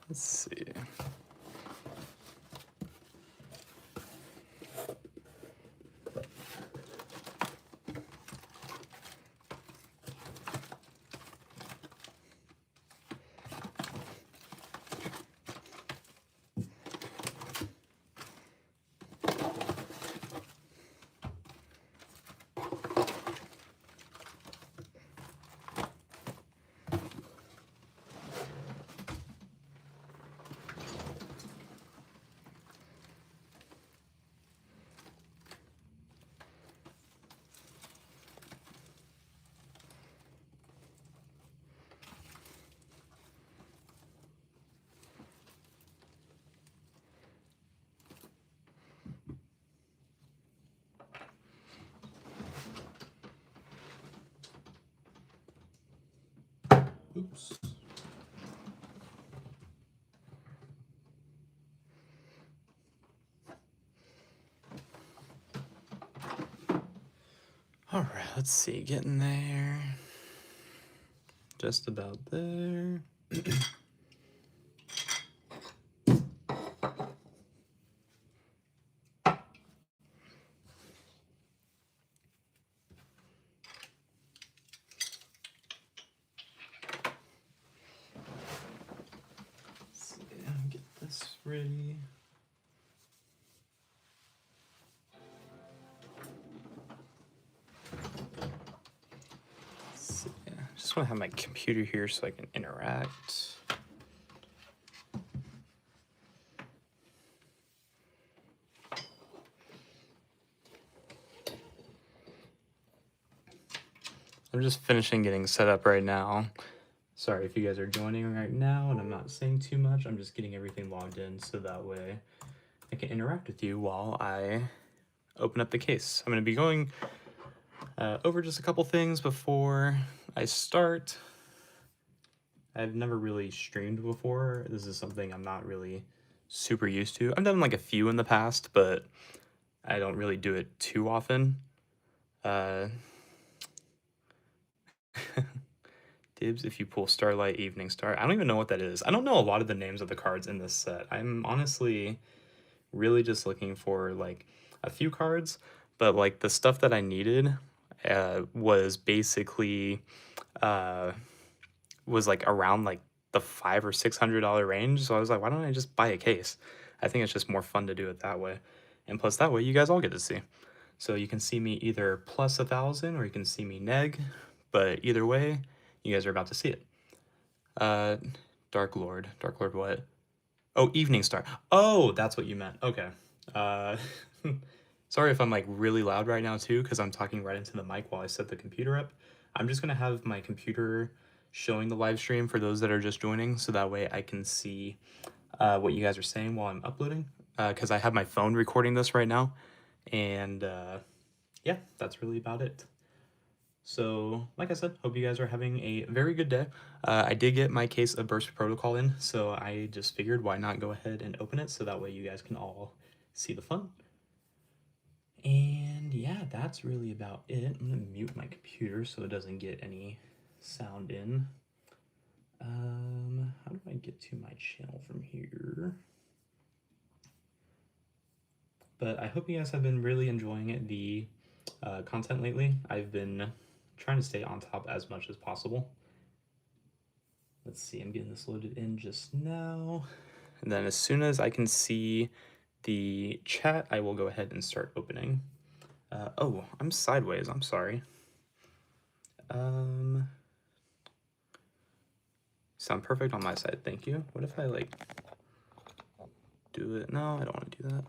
Let's see. Oops. All right, let's see, getting there. Just about there. Get this ready. Let's see. Just want to have my computer here so I can interact. I'm just finishing getting set up right now. Sorry if you guys are joining right now and I'm not saying too much. I'm just getting everything logged in so that way I can interact with you while I open up the case. I'm going to be going over just a couple things before I start. I've never really streamed before. This is something I'm not really super used to. I've done like a few in the past, but I don't really do it too often. Dibs if you pull Starlight, Evening Star. I don't even know what that is. I don't know a lot of the names of the cards in this set. I'm honestly really just looking for like a few cards, but like the stuff that I needed was basically was like around like the $500 or $600 range. So I was like, why don't I just buy a case? I think it's just more fun to do it that way. And plus that way you guys all get to see. So you can see me either plus 1,000 or you can see me neg, but either way, you guys are about to see it. Dark Lord what? Oh, Evening Star. Oh, that's what you meant. Okay. Sorry if I'm like really loud right now too, because I'm talking right into the mic while I set the computer up. I'm just gonna have my computer showing the live stream for those that are just joining, so that way I can see what you guys are saying while I'm uploading, because I have my phone recording this right now, and yeah, that's really about it. So, like I said, hope you guys are having a very good day. I did get my case of Burst Protocol in, so I just figured why not go ahead and open it so that way you guys can all see the fun. And yeah, that's really about it. I'm gonna mute my computer so it doesn't get any sound in. How do I get to my channel from here? But I hope you guys have been really enjoying the content lately. I've been trying to stay on top as much as possible. Let's see, I'm getting this loaded in just now. And then as soon as I can see the chat, I will go ahead and start opening. Oh, I'm sideways, I'm sorry. Sound perfect on my side, thank you. What if I like do it? No, I don't want to do that.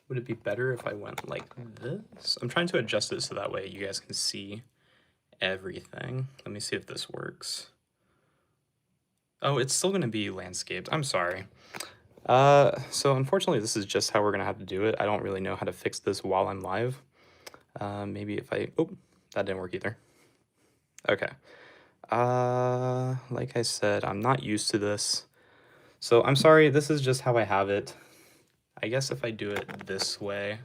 Would it be better if I went like this? I'm trying to adjust it so that way you guys can see everything. Let me see if this works. Oh, it's still gonna be landscaped. I'm sorry. So unfortunately, this is just how we're gonna have to do it. I don't really know how to fix this while I'm live. Maybe if I, oh, that didn't work either. Okay. Like I said, I'm not used to this. So I'm sorry, this is just how I have it. I guess if I do it this way,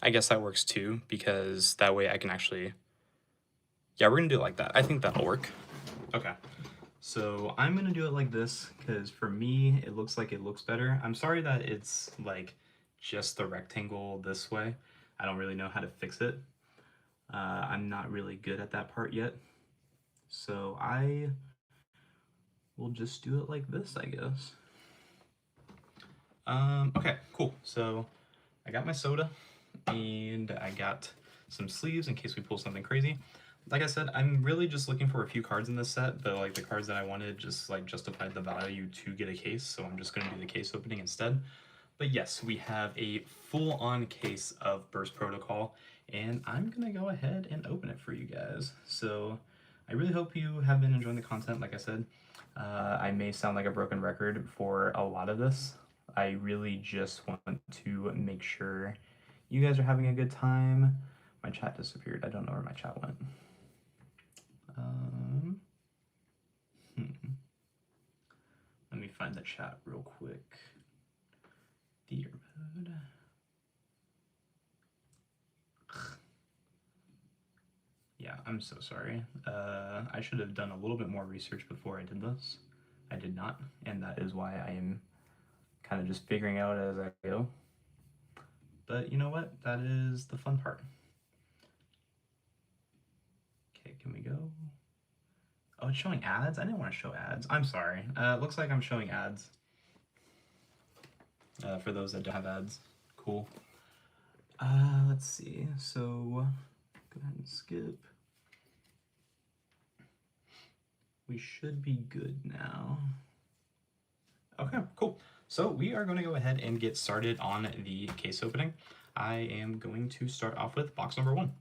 I guess that works too, because that way I can actually... Yeah, we're gonna do it like that. I think that'll work. Okay. So I'm gonna do it like this, because for me, it looks like it looks better. I'm sorry that it's like just the rectangle this way. I don't really know how to fix it. I'm not really good at that part yet. So I will just do it like this, I guess. Okay, cool. So I got my soda and I got some sleeves in case we pull something crazy. Like I said, I'm really just looking for a few cards in this set, but like the cards that I wanted just like justified the value to get a case, so I'm just gonna do the case opening instead. But yes, we have a full-on case of Burst Protocol, and I'm gonna go ahead and open it for you guys. So I really hope you have been enjoying the content. Like I said, I may sound like a broken record for a lot of this. I really just want to make sure you guys are having a good time. My chat disappeared. I don't know where my chat went. Let me find the chat real quick. Theater mode. Yeah, I'm so sorry. I should have done a little bit more research before I did this. I did not, and that is why I am kind of just figuring out as I go. But you know what? That is the fun part. Okay, can we go? Oh, it's showing ads? I didn't want to show ads. I'm sorry. It looks like I'm showing ads. For those that don't have ads. Cool. Let's see. So, go ahead and skip. We should be good now. Okay, cool. So we are going to go ahead and get started on the case opening. I am going to start off with box number 1.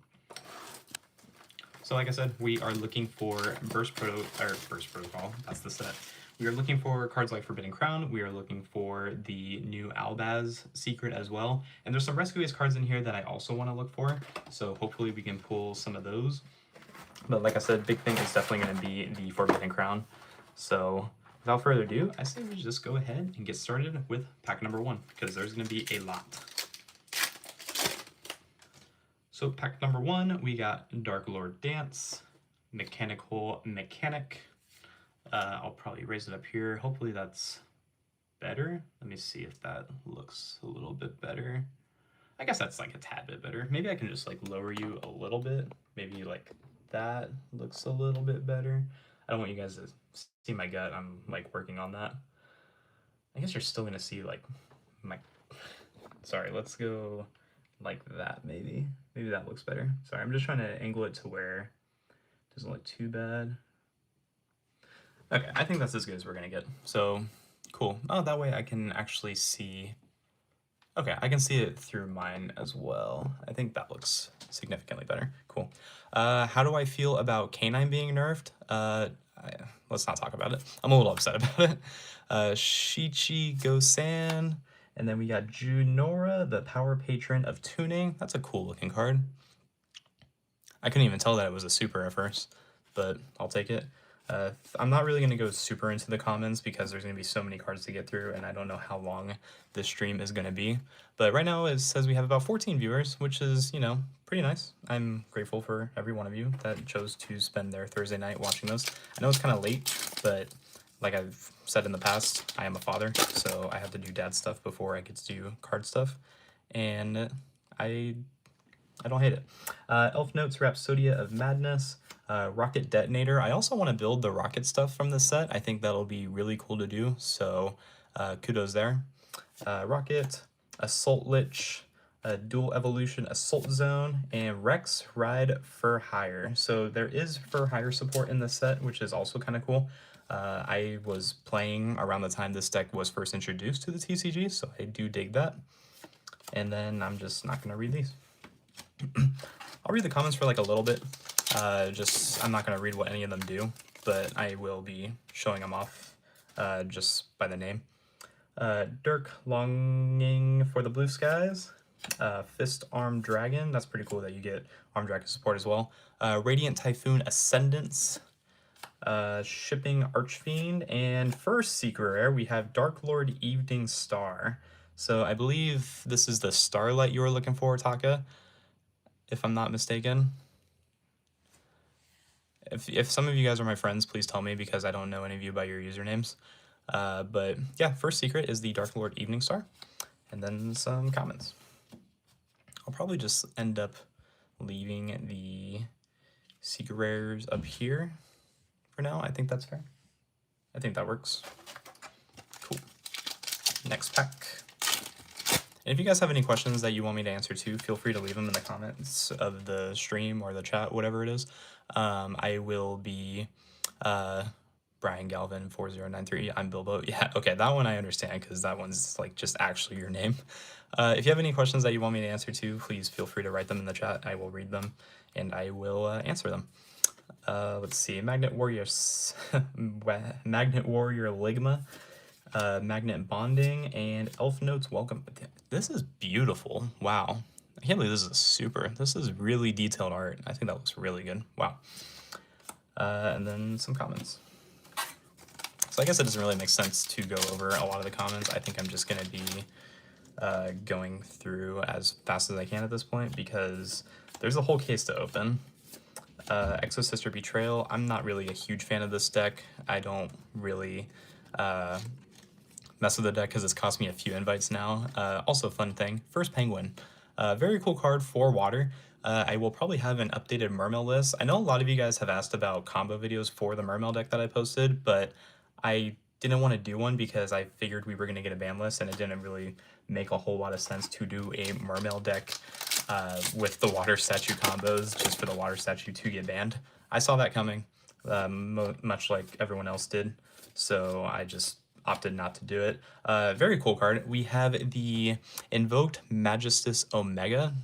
So like I said, we are looking for Burst Protocol, that's the set. We are looking for cards like Forbidden Crown. We are looking for the new Albaz secret as well. And there's some Rescue Ace cards in here that I also want to look for. So hopefully we can pull some of those. But like I said, big thing is definitely going to be the Forbidden Crown. So without further ado, I say we just go ahead and get started with pack number 1, because there's going to be a lot. So pack number 1, we got Dark Lord Dance, Mechanical Mechanic. I'll probably raise it up here. Hopefully that's better. Let me see if that looks a little bit better. I guess that's like a tad bit better. Maybe I can just like lower you a little bit. Maybe like that looks a little bit better. I don't want you guys to see my gut. I'm like working on that. I guess you're still gonna see like my... Sorry, let's go like that maybe. Maybe that looks better. Sorry, I'm just trying to angle it to where it doesn't look too bad. Okay, I think that's as good as we're gonna get. So, cool. Oh, that way I can actually see... Okay, I can see it through mine as well. I think that looks significantly better. Cool. How do I feel about Canine being nerfed? Let's not talk about it. I'm a little upset about it. Shichi Go-san. And then we got Junora, the Power Patron of Tuning. That's a cool looking card. I couldn't even tell that it was a super at first, but I'll take it. I'm not really going to go super into the comments because there's going to be so many cards to get through, and I don't know how long this stream is going to be. But right now it says we have about 14 viewers, which is, you know, pretty nice. I'm grateful for every one of you that chose to spend their Thursday night watching this. I know it's kind of late, but like I've said in the past, I am a father, so I have to do dad stuff before I get to do card stuff, and I don't hate it. Elf Notes Rhapsodia of Madness, Rocket Detonator. I also want to build the rocket stuff from this set. I think that'll be really cool to do, so kudos there. Rocket, Assault Lich, Dual Evolution Assault Zone, and Rex Ride for Hire. So there is for hire support in this set, which is also kind of cool. I was playing around the time this deck was first introduced to the TCG, so I do dig that. And then I'm just not going to read these. I'll read the comments for like a little bit. I'm not going to read what any of them do, but I will be showing them off just by the name. Dirk Longing for the Blue Skies. Fist Arm Dragon. That's pretty cool that you get Arm Dragon support as well. Radiant Typhoon Ascendance. Shipping Archfiend. And first secret rare, we have Dark Lord Evening Star. So I believe this is the Starlight you were looking for, Taka, if I'm not mistaken. If some of you guys are my friends, please tell me because I don't know any of you by your usernames. But yeah, first secret is the Dark Lord Evening Star, and then some comments. I'll probably just end up leaving the secret rares up here for now. I think that's fair. I think that works. Cool. Next pack. And if you guys have any questions that you want me to answer too, feel free to leave them in the comments of the stream or the chat, whatever it is. I will be Brian Galvin 4093. I'm Bilbo. Yeah, okay, that one I understand because that one's like just actually your name. If you have any questions that you want me to answer too, please feel free to write them in the chat. I will read them and I will answer them. Let's see, Magnet Warriors, Magnet Warrior Ligma, Magnet Bonding, and Elf Notes Welcome. This is beautiful. Wow. I can't believe this is this is really detailed art. I think that looks really good. Wow. And then some comments. So I guess it doesn't really make sense to go over a lot of the comments. I think I'm just going to be going through as fast as I can at this point because there's a whole case to open. Exo Sister Betrayal. I'm not really a huge fan of this deck. I don't really mess with the deck because it's cost me a few invites now. Also, fun thing, first Penguin. Very cool card for water. I will probably have an updated Mermail list. I know a lot of you guys have asked about combo videos for the Mermail deck that I posted, but I didn't want to do one because I figured we were going to get a ban list and it didn't really make a whole lot of sense to do a Mermail deck with the water statue combos just for the water statue to get banned. I saw that coming, much like everyone else did, so I just opted not to do it. Very cool card. We have the Invoked Magistus Omega.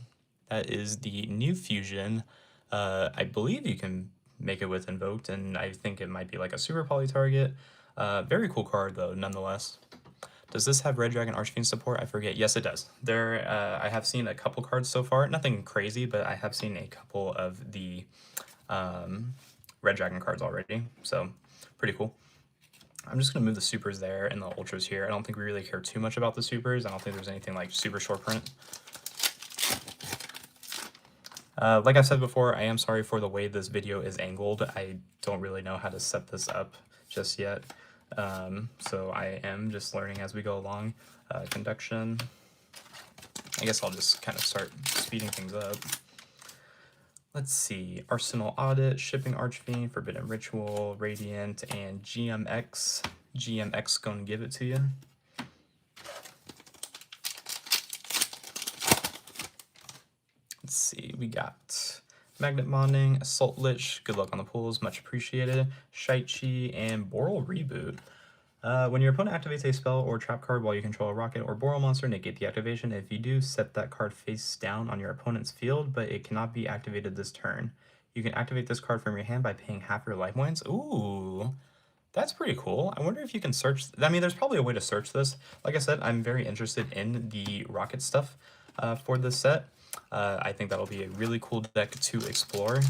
That is the new fusion. I believe you can make it with Invoked, and I think it might be like a super poly target. Very cool card though, nonetheless. Does this have Red Dragon Archfiend support? I forget. Yes, it does. There, I have seen a couple cards so far. Nothing crazy, but I have seen a couple of the Red Dragon cards already. So, pretty cool. I'm just going to move the supers there and the ultras here. I don't think we really care too much about the supers. I don't think there's anything like super short print. Like I've said before, I am sorry for the way this video is angled. I don't really know how to set this up just yet. So I am just learning as we go along. Conduction. I guess I'll just kind of start speeding things up. Let's see. Arsenal Audit, Shipping Archfiend, Forbidden Ritual, Radiant, and GMX. GMX gonna give it to you. Let's see. We got Magnet Bonding, Assault Lich, good luck on the pulls, much appreciated. Shaichi, and Boral Reboot. When your opponent activates a spell or trap card while you control a rocket or Boral monster, negate the activation. If you do, set that card face down on your opponent's field, but it cannot be activated this turn. You can activate this card from your hand by paying half your life points. Ooh, that's pretty cool. I wonder if you can search. I mean, there's probably a way to search this. Like I said, I'm very interested in the rocket stuff for this set. I think that'll be a really cool deck to explore.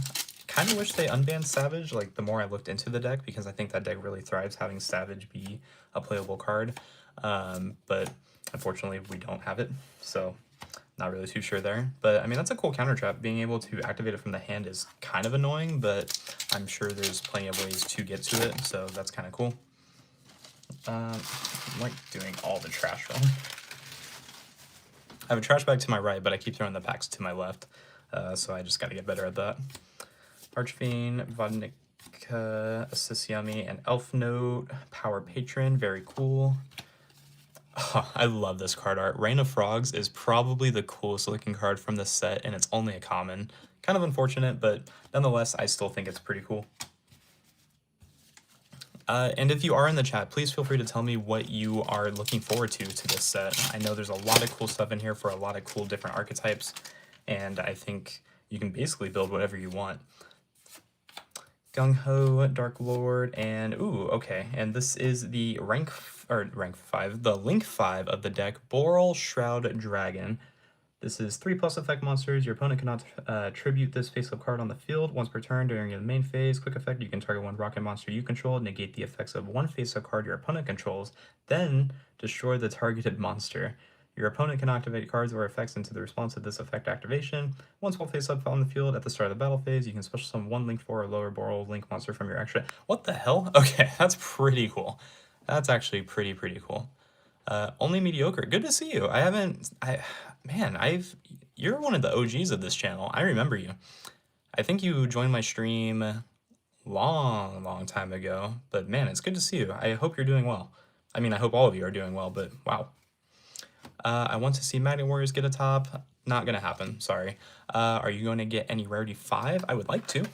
Kind of wish they unbanned Savage, like the more I looked into the deck, because I think that deck really thrives having Savage be a playable card. But unfortunately we don't have it, so not really too sure there. But I mean, that's a cool counter trap. Being able to activate it from the hand is kind of annoying, but I'm sure there's plenty of ways to get to it, so that's kind of cool. I'm like doing all the trash wrong. I have a trash bag to my right, but I keep throwing the packs to my left, so I just got to get better at that. Archfiend, Vodnica, Assist Yummy, and Elf Note, Power Patron, very cool. Oh, I love this card art. Rain of Frogs is probably the coolest looking card from this set, and it's only a common. Kind of unfortunate, but nonetheless, I still think it's pretty cool. And if you are in the chat, please feel free to tell me what you are looking forward to this set. I know there's a lot of cool stuff in here for a lot of cool different archetypes, and I think you can basically build whatever you want. Gung Ho, Dark Lord, and ooh, okay, and this is the rank 5, the link 5 of the deck, Boral Shroud Dragon. This is 3+ effect monsters. Your opponent cannot tribute this face-up card on the field once per turn during the main phase. Quick effect, you can target one rocket monster you control, negate the effects of one face-up card your opponent controls, then destroy the targeted monster. Your opponent can activate cards or effects into the response to this effect activation. Once while face up on the field at the start of the battle phase, you can special summon one Link 4 or lower Boral Link monster from your extra. What the hell? Okay, that's pretty cool. That's actually pretty cool. Only mediocre. Good to see you. You're one of the OGs of this channel. I remember you. I think you joined my stream long time ago, but man, it's good to see you. I hope you're doing well. I mean, I hope all of you are doing well, but wow. I want to see Magnet Warriors get a top. Not gonna happen, sorry. Are you going to get any Rarity 5? I would like to.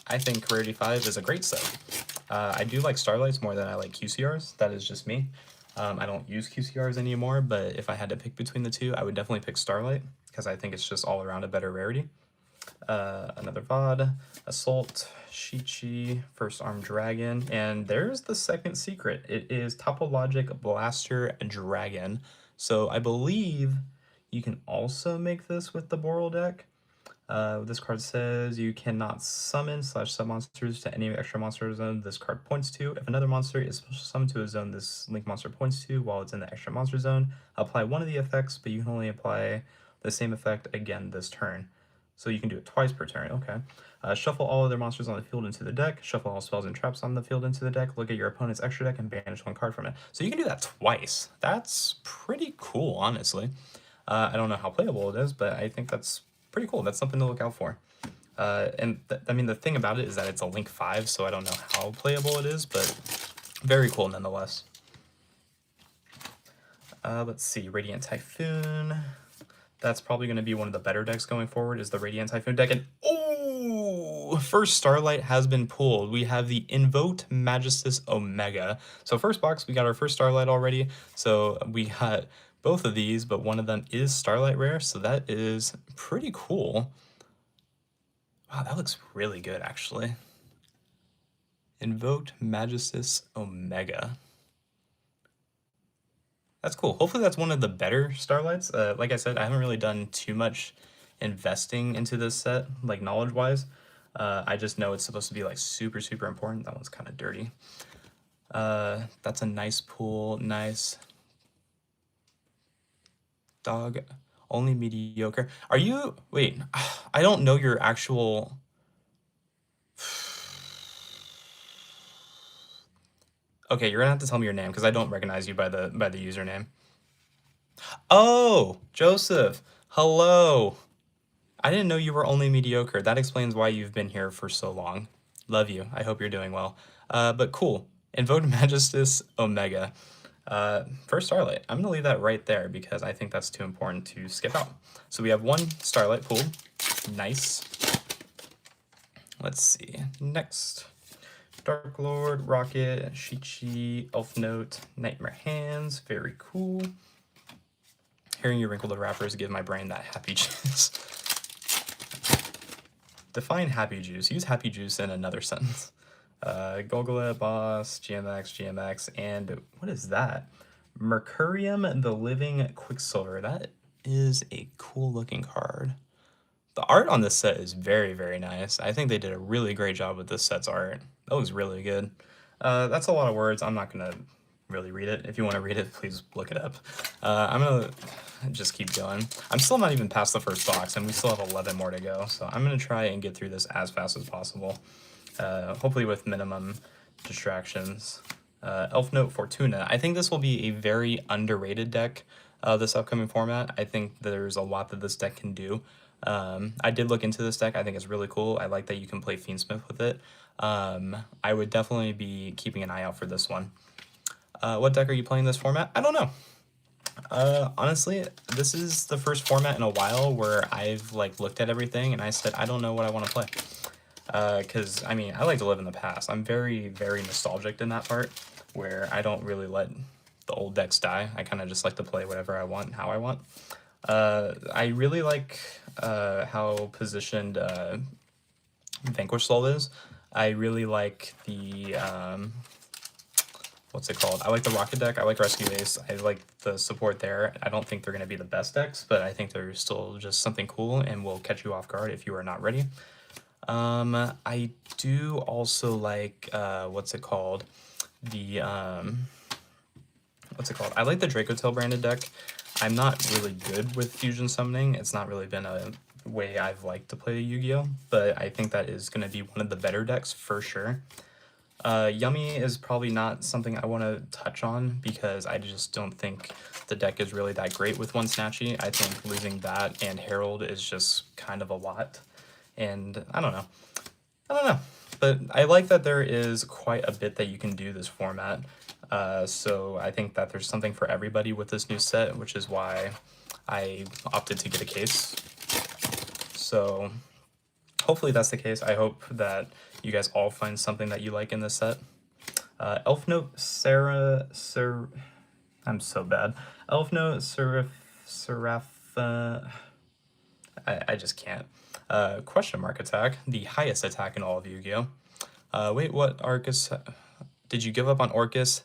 I think Rarity 5 is a great set. I do like Starlights more than I like QCRs. That is just me. I don't use QCRs anymore, but if I had to pick between the two, I would definitely pick Starlight, because I think it's just all around a better rarity. Another VOD, Assault, Shichi, First Armed Dragon, and there's the second secret. It is Topologic Blaster Dragon. So I believe you can also make this with the Boral deck. This card says you cannot summon / sub-monsters to any extra monster zone this card points to. If another monster is special summoned to a zone this Link monster points to while it's in the extra monster zone, apply one of the effects, but you can only apply the same effect again this turn. So you can do it twice per turn, okay. Shuffle all other monsters on the field into the deck, shuffle all spells and traps on the field into the deck, look at your opponent's extra deck, and banish one card from it. So you can do that twice. That's pretty cool, honestly. I don't know how playable it is, but I think that's pretty cool. That's something to look out for. I mean, the thing about it is that it's a Link 5, so I don't know how playable it is, but very cool nonetheless. Let's see, Radiant Typhoon. That's probably going to be one of the better decks going forward, is the Radiant Typhoon deck. And oh, first Starlight has been pulled. We have the Invoked Magistus Omega. So first box, we got our first Starlight already. So we got both of these, but one of them is Starlight rare, so that is pretty cool. Wow, that looks really good, actually. Invoked Magistus Omega. That's cool. Hopefully that's one of the better Starlights. Like I said, I haven't really done too much investing into this set, like knowledge-wise. I just know it's supposed to be like super important. That one's kind of dirty. That's a nice pull. Nice. Dog. Only mediocre. Are you... Wait. I don't know your actual... Okay, you're gonna have to tell me your name, because I don't recognize you by the username. Oh, Joseph. Hello. I didn't know you were only mediocre. That explains why you've been here for so long. Love you. I hope you're doing well. But cool. Invoked Magistus Omega. First Starlight. I'm gonna leave that right there because I think that's too important to skip out. So we have one Starlight pulled. Nice. Let's see. Next. Dark Lord, Rocket, Shichi, Elf Note, Nightmare Hands. Very cool. Hearing you wrinkle the wrappers give my brain that happy juice. Define happy juice. Use happy juice in another sentence. Golgole, Boss, GMX, and what is that? Mercurium, the Living Quicksilver. That is a cool looking card. The art on this set is very nice. I think they did a really great job with this set's art. That looks really good. That's a lot of words. I'm not gonna really read it. If you want to read it, please look it up. I'm gonna just keep going. I'm still not even past the first box, and we still have 11 more to go. So I'm gonna try and get through this as fast as possible. Hopefully with minimum distractions. Elf Note Fortuna. I think this will be a very underrated deck, this upcoming format. I think there's a lot that this deck can do. I did look into this deck. I think it's really cool. I like that you can play Fiendsmith with it. I would definitely be keeping an eye out for this one. What deck are you playing this format? I don't know. Honestly, this is the first format in a while where I've like looked at everything and I said, I don't know what I want to play. Because, I mean, I like to live in the past. I'm very nostalgic in that part, where I don't really let the old decks die. I kind of just like to play whatever I want, how I want. I really like how positioned Vanquish Soul is. I really like the, what's it called? I like the Rocket deck. I like Rescue Ace. I like the support there. I don't think they're going to be the best decks, but I think they're still just something cool and will catch you off guard if you are not ready. I do also like, what's it called? The, what's it called? I like the Dracotail branded deck. I'm not really good with fusion summoning. It's not really been a way I've liked to play Yu-Gi-Oh, but I think that is going to be one of the better decks for sure. Yummy is probably not something I want to touch on because I just don't think the deck is really that great with one Snatchy. I think losing that and Herald is just kind of a lot. And I don't know. But I like that there is quite a bit that you can do this format. So I think that there's something for everybody with this new set, which is why I opted to get a case. So hopefully that's the case. I hope that you guys all find something that you like in this set. Elf Note I'm so bad. Elf Note Seraph I just can't. Question mark attack, the highest attack in all of Yu-Gi-Oh. Wait, what Arcus? Did you give up on Orcus?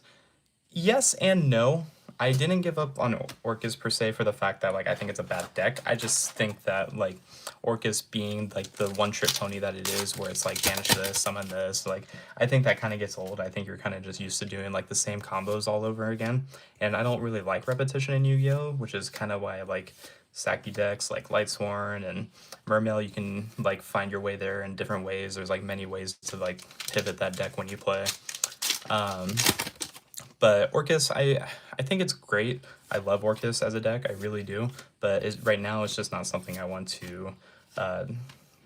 Yes and no. I didn't give up on Orcus per se for the fact that like I think it's a bad deck. I just think that like Orcus being like the one-trick pony that it is, where it's like banish this, summon this, like I think that kind of gets old. I think you're kind of just used to doing like the same combos all over again, and I don't really like repetition in Yu-Gi-Oh, which is kind of why I like Saki decks like Lightsworn and Mermail. You can like find your way there in different ways. There's like many ways to like pivot that deck when you play. But Orcus, I think it's great. I love Orcus as a deck, I really do. But right now, it's just not something I want to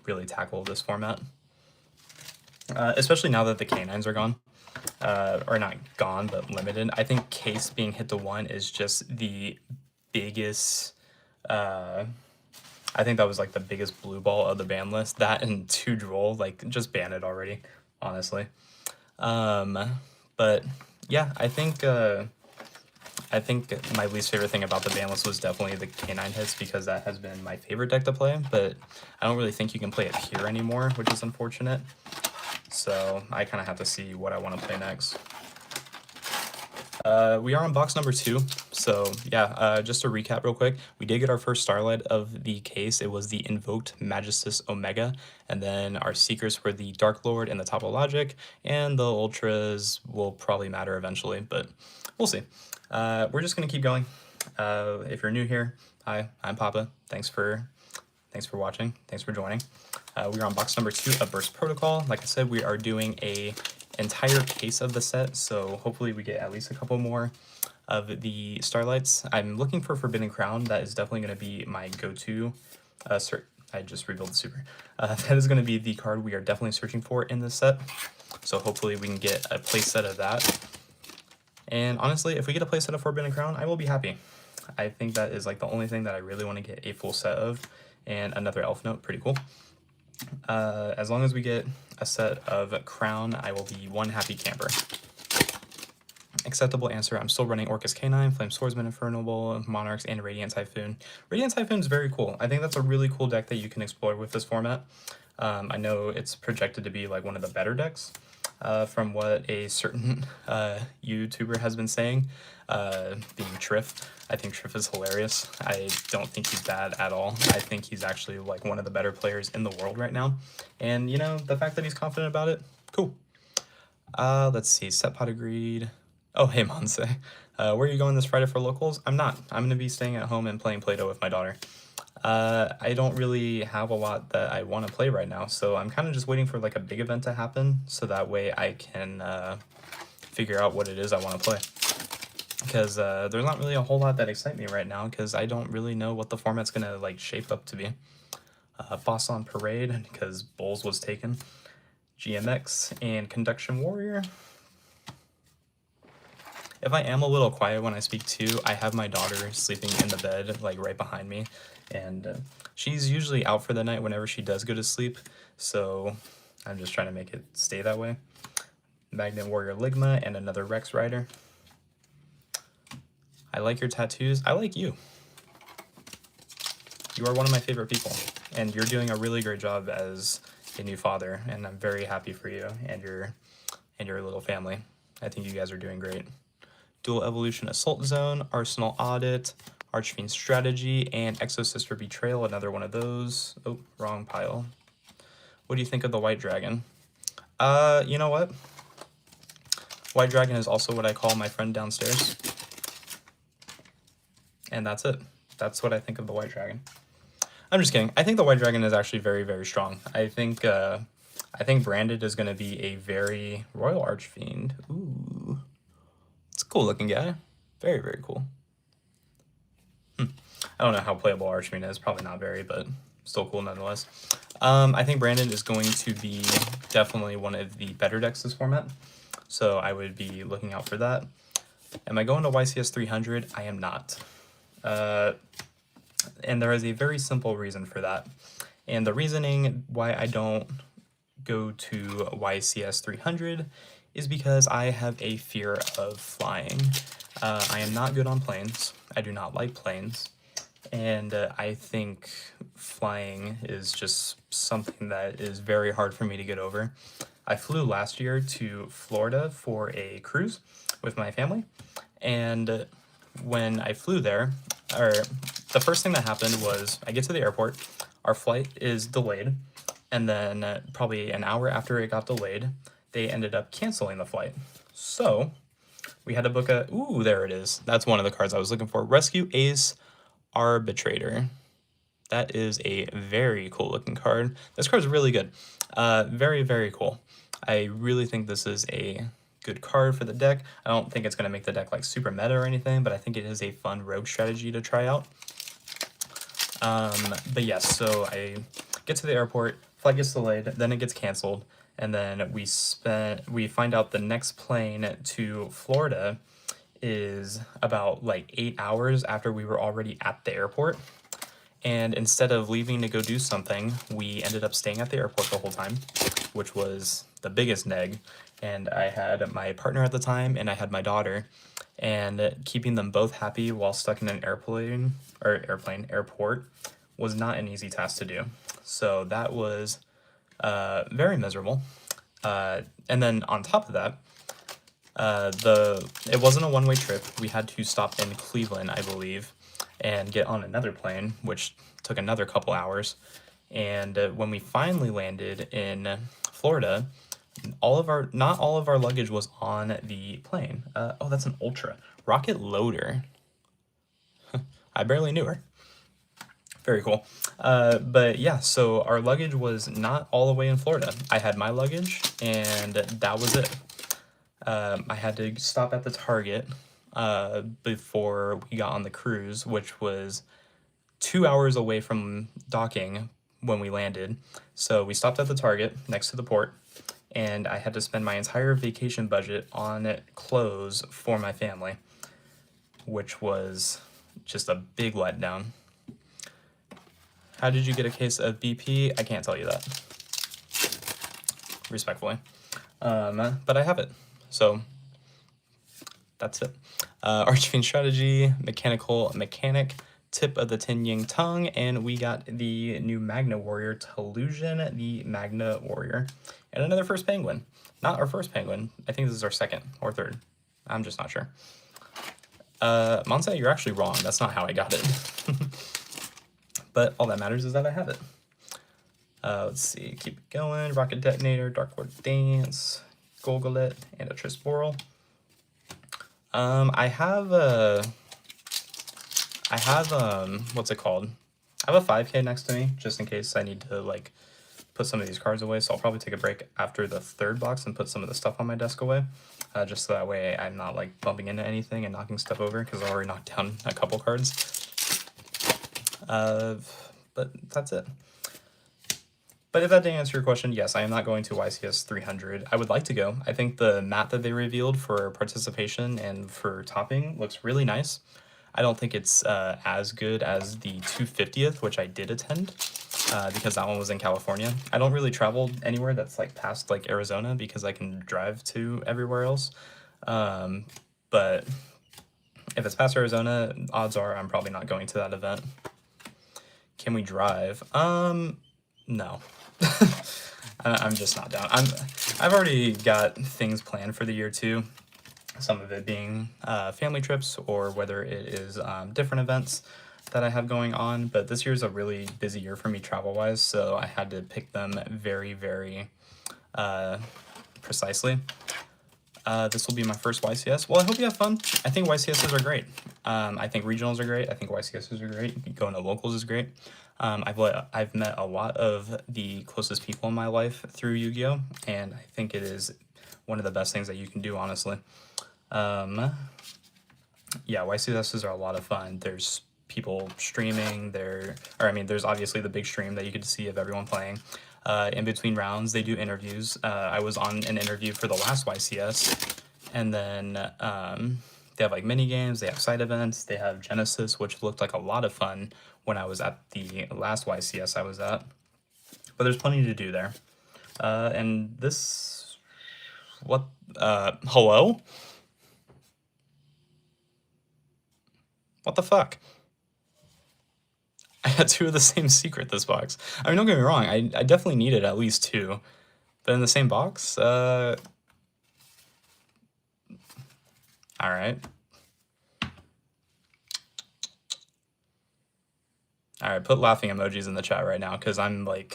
really tackle this format. Especially now that the canines are gone. Or not gone, but limited. I think Case being hit to 1 is just the biggest... I think that was like the biggest blue ball of the ban list. That and 2 Droll, like just ban it already, honestly. But yeah, I think my least favorite thing about the ban list was definitely the canine hits, because that has been my favorite deck to play, but I don't really think you can play it here anymore, which is unfortunate. So I kind of have to see what I want to play next. We are on box number 2, so yeah, just to recap real quick, we did get our first Starlight of the case. It was the Invoked Magistus Omega, and then our Seekers were the Dark Lord and the Topologic, and the Ultras will probably matter eventually, but we'll see. We're just going to keep going. If you're new here, hi, I'm Papa. Thanks for watching. Thanks for joining. We are on box number 2 of Burst Protocol. Like I said, we are doing a entire case of the set, so hopefully we get at least a couple more of the Starlights. I'm looking for Forbidden Crown. That is definitely going to be my go-to. I just revealed the super. That is going to be the card we are definitely searching for in this set. So hopefully we can get a play set of that. And honestly, if we get a play set of Forbidden Crown, I will be happy. I think that is like the only thing that I really want to get a full set of. And another Elf Note, pretty cool. As long as we get a set of Crown, I will be one happy camper. Acceptable answer. I'm still running Orcus K9, Flame Swordsman, Infernal, Monarchs, and Radiant Typhoon. Radiant Typhoon is very cool. I think that's a really cool deck that you can explore with this format. I know it's projected to be like one of the better decks, from what a certain YouTuber has been saying, being Triff. I think Triff is hilarious. I don't think he's bad at all. I think he's actually like one of the better players in the world right now. And you know, the fact that he's confident about it, cool. Let's see, Set Pot agreed. Oh, hey Monse. Where are you going this Friday for locals? I'm not. I'm gonna be staying at home and playing Play-Doh with my daughter. I don't really have a lot that I want to play right now, so I'm kind of just waiting for like a big event to happen, so that way I can figure out what it is I want to play. Because there's not really a whole lot that excite me right now, because I don't really know what the format's gonna like shape up to be. Boss on Parade, because Bowls was taken. GMX and Conduction Warrior. If I am a little quiet when I speak too, I have my daughter sleeping in the bed like right behind me, and she's usually out for the night whenever she does go to sleep, so I'm just trying to make it stay that way. Magnet Warrior Ligma and another Rex Rider. I like your tattoos. I like you. You are one of my favorite people, and you're doing a really great job as a new father, and I'm very happy for you and your little family. I think you guys are doing great. Dual Evolution Assault Zone, Arsenal Audit, Archfiend Strategy, and Exosister Betrayal, another one of those. Oh, wrong pile. What do you think of the White Dragon? You know what? White Dragon is also what I call my friend downstairs. And that's it. That's what I think of the White Dragon. I'm just kidding. I think the White Dragon is actually very, very strong. I think Branded is going to be a very Royal Archfiend. Ooh. It's a cool looking guy. Very, very cool. I don't know how playable Archfiend is. Probably not very, but still cool nonetheless. I think Brandon is going to be definitely one of the better decks this format. So I would be looking out for that. Am I going to YCS 300? I am not. And there is a very simple reason for that. And the reasoning why I don't go to YCS 300 is because I have a fear of flying. I am not good on planes. I do not like planes. And I think flying is just something that is very hard for me to get over. I flew last year to Florida for a cruise with my family. And when I flew there, the first thing that happened was I get to the airport, our flight is delayed, and then probably an hour after it got delayed, they ended up canceling the flight. So we had to book a, ooh, there it is. That's one of the cards I was looking for. Rescue Ace Arbitrator. That is a very cool looking card. This card's really good. Very, very cool. I really think this is a good card for the deck. I don't think it's going to make the deck like super meta or anything, but I think it is a fun rogue strategy to try out. But yes, so I get to the airport, flight gets delayed, then it gets canceled, and then we find out the next plane to Florida is about like 8 hours after we were already at the airport. And instead of leaving to go do something, we ended up staying at the airport the whole time, which was the biggest neg. And I had my partner at the time, and I had my daughter, and keeping them both happy while stuck in an airport was not an easy task to do. So that was very miserable. And then on top of that, it wasn't a one-way trip. We had to stop in Cleveland, I believe, and get on another plane, which took another couple hours. And when we finally landed in Florida, not all of our luggage was on the plane. Oh, that's an Ultra. Rocket Loader. I barely knew her. Very cool. But yeah, so our luggage was not all the way in Florida. I had my luggage, and that was it. I had to stop at the Target before we got on the cruise, which was 2 hours away from docking when we landed. So we stopped at the Target next to the port, and I had to spend my entire vacation budget on clothes for my family, which was just a big letdown. How did you get a case of BP? I can't tell you that, respectfully. But I have it, so that's it. Archfiend Strategy, Mechanic, Tip of the Tin Yang Tongue, and we got the new Magna Warrior, Tellusion, the Magna Warrior, and another first penguin. Not our first penguin. I think this is our second or third. I'm just not sure. Monse, you're actually wrong. That's not how I got it. But all that matters is that I have it. Let's see. Keep it going. Rocket Detonator, Dark Lord Dance, Golgolet, and a Trisporal. I have what's it called? I have a 5K next to me, just in case I need to, like, put some of these cards away, so I'll probably take a break after the third box and put some of the stuff on my desk away, just so that way I'm not, like, bumping into anything and knocking stuff over, because I already knocked down a couple cards. But that's it. But if that didn't answer your question, yes, I am not going to YCS 300. I would like to go. I think the mat that they revealed for participation and for topping looks really nice. I don't think it's as good as the 250th, which I did attend, because that one was in California. I don't really travel anywhere that's like past like Arizona because I can drive to everywhere else. But if it's past Arizona, odds are I'm probably not going to that event. Can we drive? No. I'm just not down. I've already got things planned for the year too. Some of it being family trips, or whether it is different events that I have going on. But this year's a really busy year for me travel-wise, so I had to pick them very, very precisely. This will be my first YCS. Well, I hope you have fun. I think YCSs are great. I think regionals are great. I think YCSs are great. Going to locals is great. I've met a lot of the closest people in my life through Yu-Gi-Oh! And I think it is one of the best things that you can do, honestly. Yeah, YCSs are a lot of fun. There's people streaming there, or I mean, there's obviously the big stream that you get to see of everyone playing. In between rounds, they do interviews. I was on an interview for the last YCS, and then they have like mini games, they have side events, they have Genesis, which looked like a lot of fun when I was at the last YCS I was at. But there's plenty to do there. And this, what, hello? What the fuck? I got 2 of the same secret this box. I mean, don't get me wrong, I definitely needed at least 2. But in the same box? Alright. Alright, put laughing emojis in the chat right now, because I'm a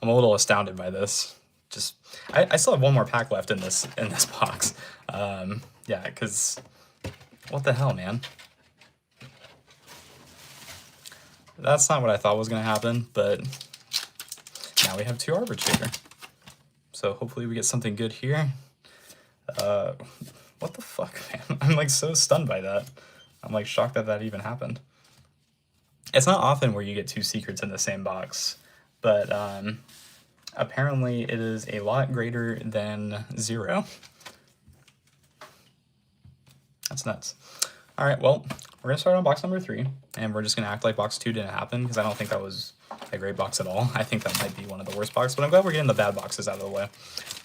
little astounded by this. Just, I still have 1 more pack left in this box. Yeah, because, what the hell, man? That's not what I thought was going to happen, but now we have 2 Arbitrator. So hopefully we get something good here. What the fuck, man? I'm like so stunned by that. I'm like shocked that that even happened. It's not often where you get 2 secrets in the same box, but apparently it is a lot greater than 0. That's nuts. All right, well, we're gonna start on box number 3, and we're just gonna act like box 2 didn't happen, because I don't think that was a great box at all. I think that might be one of the worst boxes, but I'm glad we're getting the bad boxes out of the way.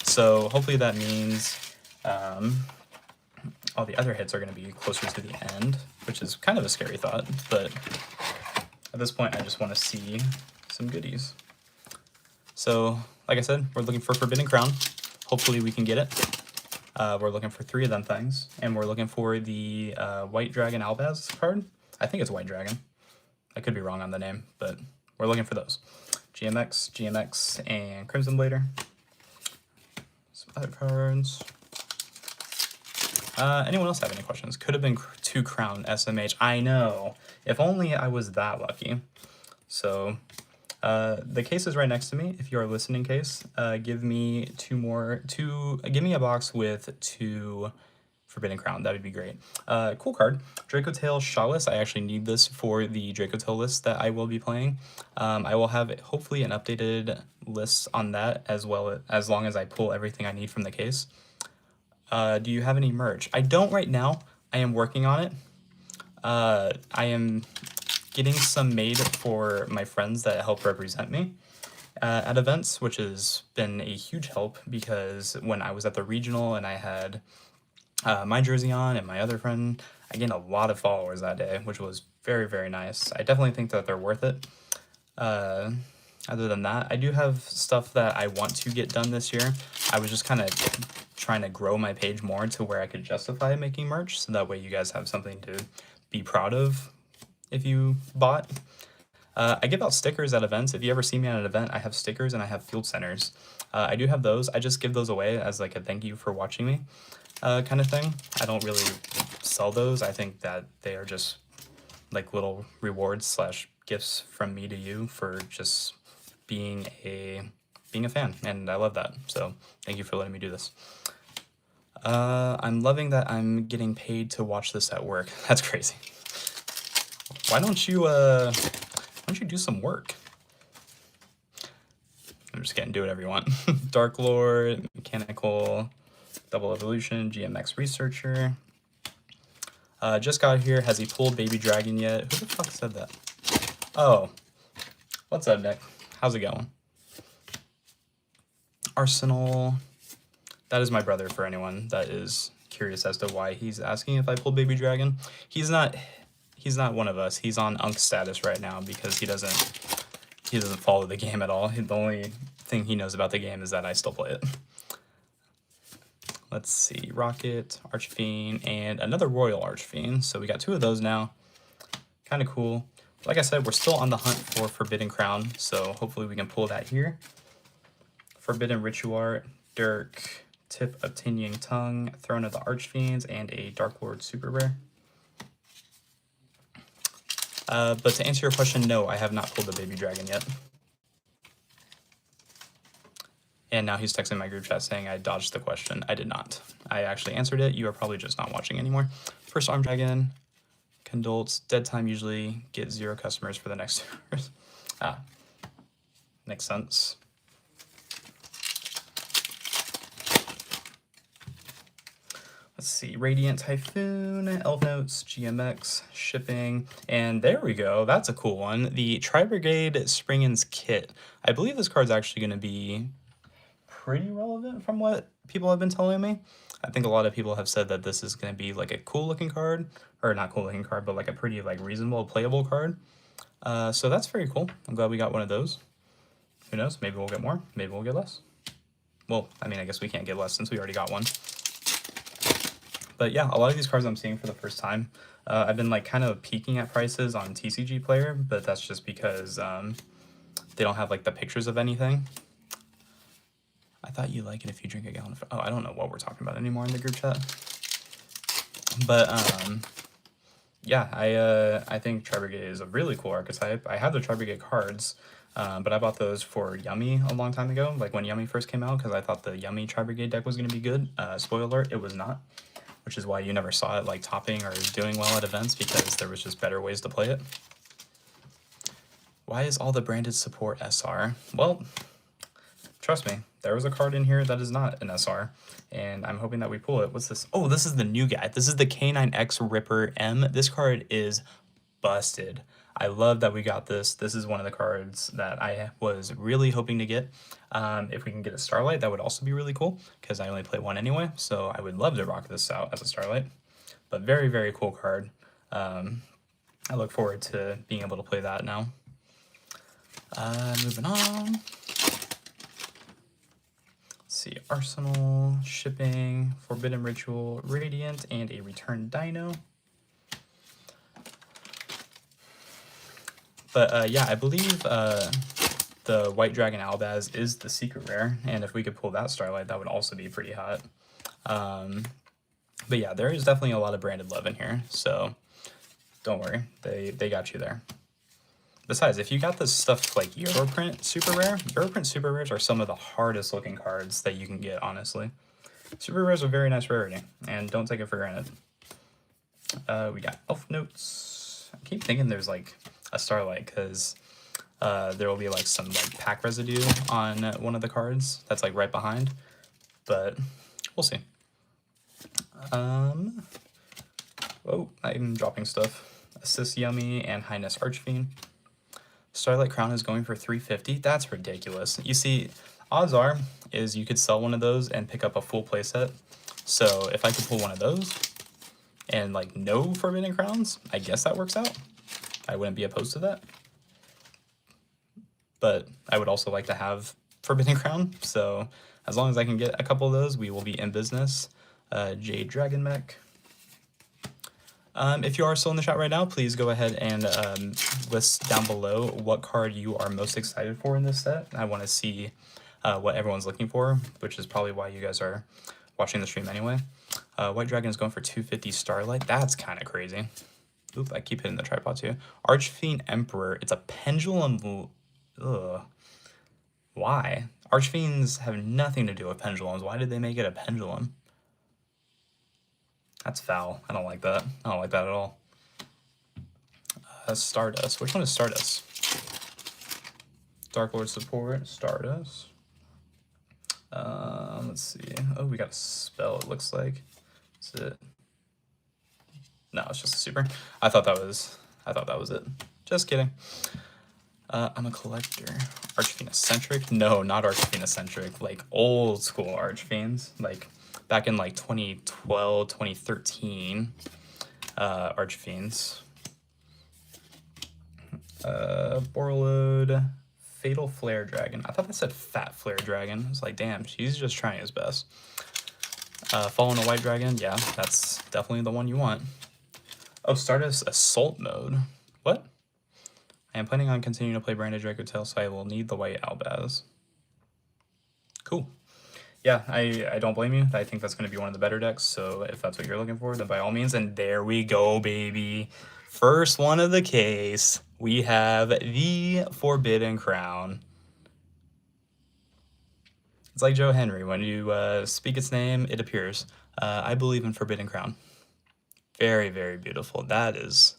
So hopefully that means all the other hits are gonna be closer to the end, which is kind of a scary thought, but at this point I just want to see some goodies. So, like I said, we're looking for Forbidden Crown. Hopefully we can get it. We're looking for 3 of them things, and we're looking for the White Dragon Albaz card. I think it's White Dragon. I could be wrong on the name, but we're looking for those. GMX, and Crimson Blader. Some other cards. Anyone else have any questions? Could have been 2 Crown SMH. I know. If only I was that lucky. So, the case is right next to me. If you are listening, case, give me give me a box with 2 Forbidden Crown. That would be great. Cool card. Draco Tail Shawless. I actually need this for the Draco Tail list that I will be playing. I will have hopefully an updated list on that as long as I pull everything I need from the case. Do you have any merch? I don't right now. I am working on it. I am getting some made for my friends that help represent me at events, which has been a huge help, because when I was at the regional and I had my jersey on and my other friend, I gained a lot of followers that day, which was very, very nice. I definitely think that they're worth it. Other than that, I do have stuff that I want to get done this year. I was just kind of trying to grow my page more to where I could justify making merch, so that way you guys have something to be proud of if you bought. I give out stickers at events. If you ever see me at an event, I have stickers and I have field centers. I do have those. I just give those away as like a thank you for watching me kind of thing. I don't really sell those. I think that they are just like little rewards / gifts from me to you for just being a fan, and I love that. So thank you for letting me do this. I'm loving that I'm getting paid to watch this at work. That's crazy. Why don't you do some work? I'm just kidding, do whatever you want. Dark Lord, Mechanical, Double Evolution, GMX Researcher. Just got here. Has he pulled Baby Dragon yet? Who the fuck said that? Oh. What's up, Nick? How's it going? Arsenal. That is my brother, for anyone that is curious as to why he's asking if I pulled Baby Dragon. He's not one of us. He's on Unk status right now because he doesn't follow the game at all. The only thing he knows about the game is that I still play it. Let's see, Rocket, Archfiend, and another Royal Archfiend. So we got 2 of those now. Kind of cool. Like I said, we're still on the hunt for Forbidden Crown, so hopefully we can pull that here. Forbidden Ritual, Dirk, Tip of Tingying Tongue, Throne of the Archfiends, and a Dark Lord super rare. But to answer your question, no, I have not pulled the baby dragon yet. And now he's texting my group chat saying I dodged the question. I did not. I actually answered it. You are probably just not watching anymore. First arm dragon, Condolts, dead time usually get 0 customers for the next 2 hours. Ah, makes sense. Let's see, Radiant Typhoon, Elf Notes, GMX, Shipping, and there we go. That's a cool one. The Tri-Brigade Springin's Kit. I believe this card's actually going to be pretty relevant from what people have been telling me. I think a lot of people have said that this is going to be like a cool looking card, or not cool looking card, but like a pretty like reasonable playable card. So that's very cool. I'm glad we got one of those. Who knows? Maybe we'll get more. Maybe we'll get less. Well, I mean, I guess we can't get less since we already got one. But yeah, a lot of these cards I'm seeing for the first time. I've been like kind of peeking at prices on TCG Player, but that's just because they don't have like the pictures of anything. I thought you like it if you drink a gallon of... Oh, I don't know what we're talking about anymore in the group chat. But yeah, I think Tri-Brigade is a really cool archetype. I have the Tri-Brigade cards, but I bought those for Yummy a long time ago, like when Yummy first came out, because I thought the Yummy Tri-Brigade deck was going to be good. Spoiler alert, it was not, which is why you never saw it like topping or doing well at events, because there was just better ways to play it. Why is all the branded support SR? Well, trust me, there was a card in here that is not an SR, and I'm hoping that we pull it. What's this? Oh, this is the new guy. This is the K9X Ripper M. This card is busted. I love that we got this. This is one of the cards that I was really hoping to get. If we can get a Starlight, that would also be really cool, because I only play one anyway, so I would love to rock this out as a Starlight. But very, very cool card. I look forward to being able to play that now. Moving on. Let's see, Arsenal, Shipping, Forbidden Ritual, Radiant, and a Return Dino. But yeah, I believe the White Dragon Albaz is the secret rare, and if we could pull that Starlight, that would also be pretty hot. But yeah, there is definitely a lot of branded love in here, so don't worry, they got you there. Besides, if you got this stuff like Europrint Super Rare, Europrint Super Rares are some of the hardest looking cards that you can get, honestly. Super Rares are very nice rarity, and don't take it for granted. We got Elf Notes. I keep thinking there's like a Starlight, because there will be like some like pack residue on one of the cards that's like right behind, but we'll see. Oh, I'm dropping stuff. Assist Yummy and Highness Archfiend. Starlight Crown is going for 350. That's ridiculous. You see, odds are is you could sell one of those and pick up a full playset. So if I could pull one of those and like no Forbidden Crowns, I guess that works out. I wouldn't be opposed to that. But I would also like to have Forbidden Crown. So as long as I can get a couple of those, we will be in business. Jade Dragon Mech. If you are still in the chat right now, please go ahead and list down below what card you are most excited for in this set. I want to see what everyone's looking for, which is probably why you guys are watching the stream anyway. White Dragon is going for 250 Starlight. That's kind of crazy. Oop, I keep hitting the tripod too. Archfiend Emperor. It's a pendulum. Ugh. Why? Archfiends have nothing to do with pendulums. Why did they make it a pendulum? That's foul. I don't like that. I don't like that at all. Stardust. Which one is Stardust? Dark Lord support. Stardust. Let's see. Oh, we got a spell, it looks like. Is it? No, it's just a super. I thought that was it. Just kidding. I'm a collector. Archfiend Eccentric? No, not Archfiend Eccentric. Like old school Archfiends. Like back in like 2012, 2013, Archfiends. Borreload, Fatal Flare Dragon. I thought that said Fat Flare Dragon. I was like, damn, she's just trying his best. Fallen a White Dragon. Yeah, that's definitely the one you want. Oh, Stardust Assault Mode. What? I am planning on continuing to play Branded Draco Tail, so I will need the White Albaz. Cool. yeah, I don't blame you. I think that's going to be one of the better decks. So if that's what you're looking for, then by all means. And there we go, baby. First one of the case. We have the Forbidden Crown. It's like Joe Henry. When you speak its name, it appears. I believe in Forbidden Crown. Very, very beautiful. That is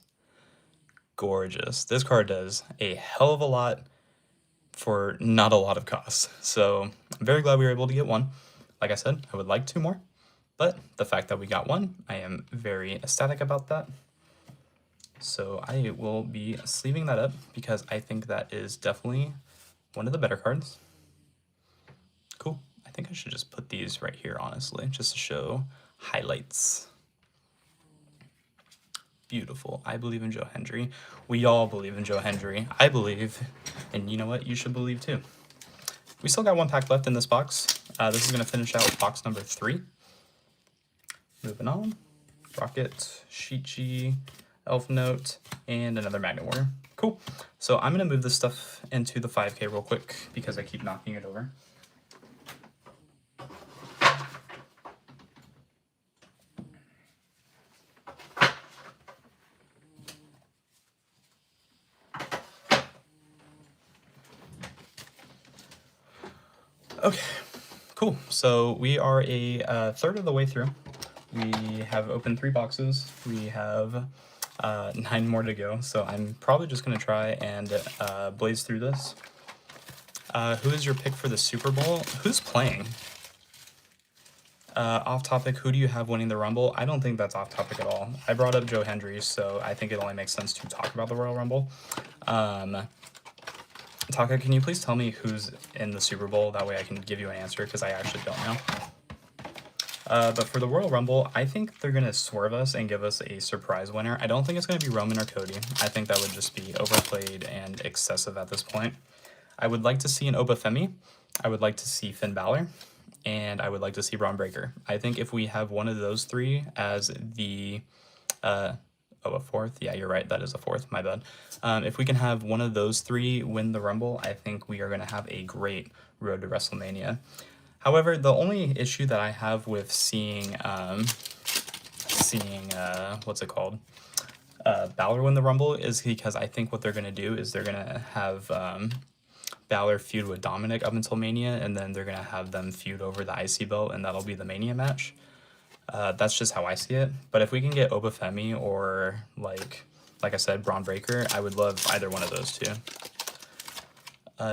gorgeous. This card does a hell of a lot for not a lot of cost. So I'm very glad we were able to get one. Like I said, I would like 2 more, but the fact that we got one, I am very ecstatic about that. So I will be sleeving that up because I think that is definitely one of the better cards. Cool. I think I should just put these right here, honestly, just to show highlights. Beautiful. I believe in Joe Hendry. We all believe in Joe Hendry. I believe, and you know what? You should believe too. We still got 1 pack left in this box. This is going to finish out box number 3. Moving on. Rocket, Shichi, Elf Note, and another Magnet Warrior. Cool. So I'm going to move this stuff into the 5K real quick because I keep knocking it over. Okay, cool. So we are a third of the way through. We have opened 3 boxes. We have 9 more to go. So I'm probably just going to try and blaze through this. Who is your pick for the Super Bowl? Who's playing? Off topic, who do you have winning the Rumble? I don't think that's off topic at all. I brought up Joe Hendry, so I think it only makes sense to talk about the Royal Rumble. Taka, can you please tell me who's in the Super Bowl? That way I can give you an answer, because I actually don't know. But for the Royal Rumble, I think they're going to swerve us and give us a surprise winner. I don't think it's going to be Roman or Cody. I think that would just be overplayed and excessive at this point. I would like to see an Obafemi. I would like to see Finn Balor. And I would like to see Braun Breaker. I think if we have one of those 3 as the... a 4th? Yeah, you're right. That is a 4th. My bad. If we can have one of those 3 win the Rumble, I think we are going to have a great road to WrestleMania. However, the only issue that I have with seeing what's it called? Balor win the Rumble is because I think what they're going to do is they're going to have Balor feud with Dominic up until Mania, and then they're going to have them feud over the IC belt, and that'll be the Mania match. That's just how I see it. But if we can get Obafemi or, like I said, Braun Breaker, I would love either one of those 2.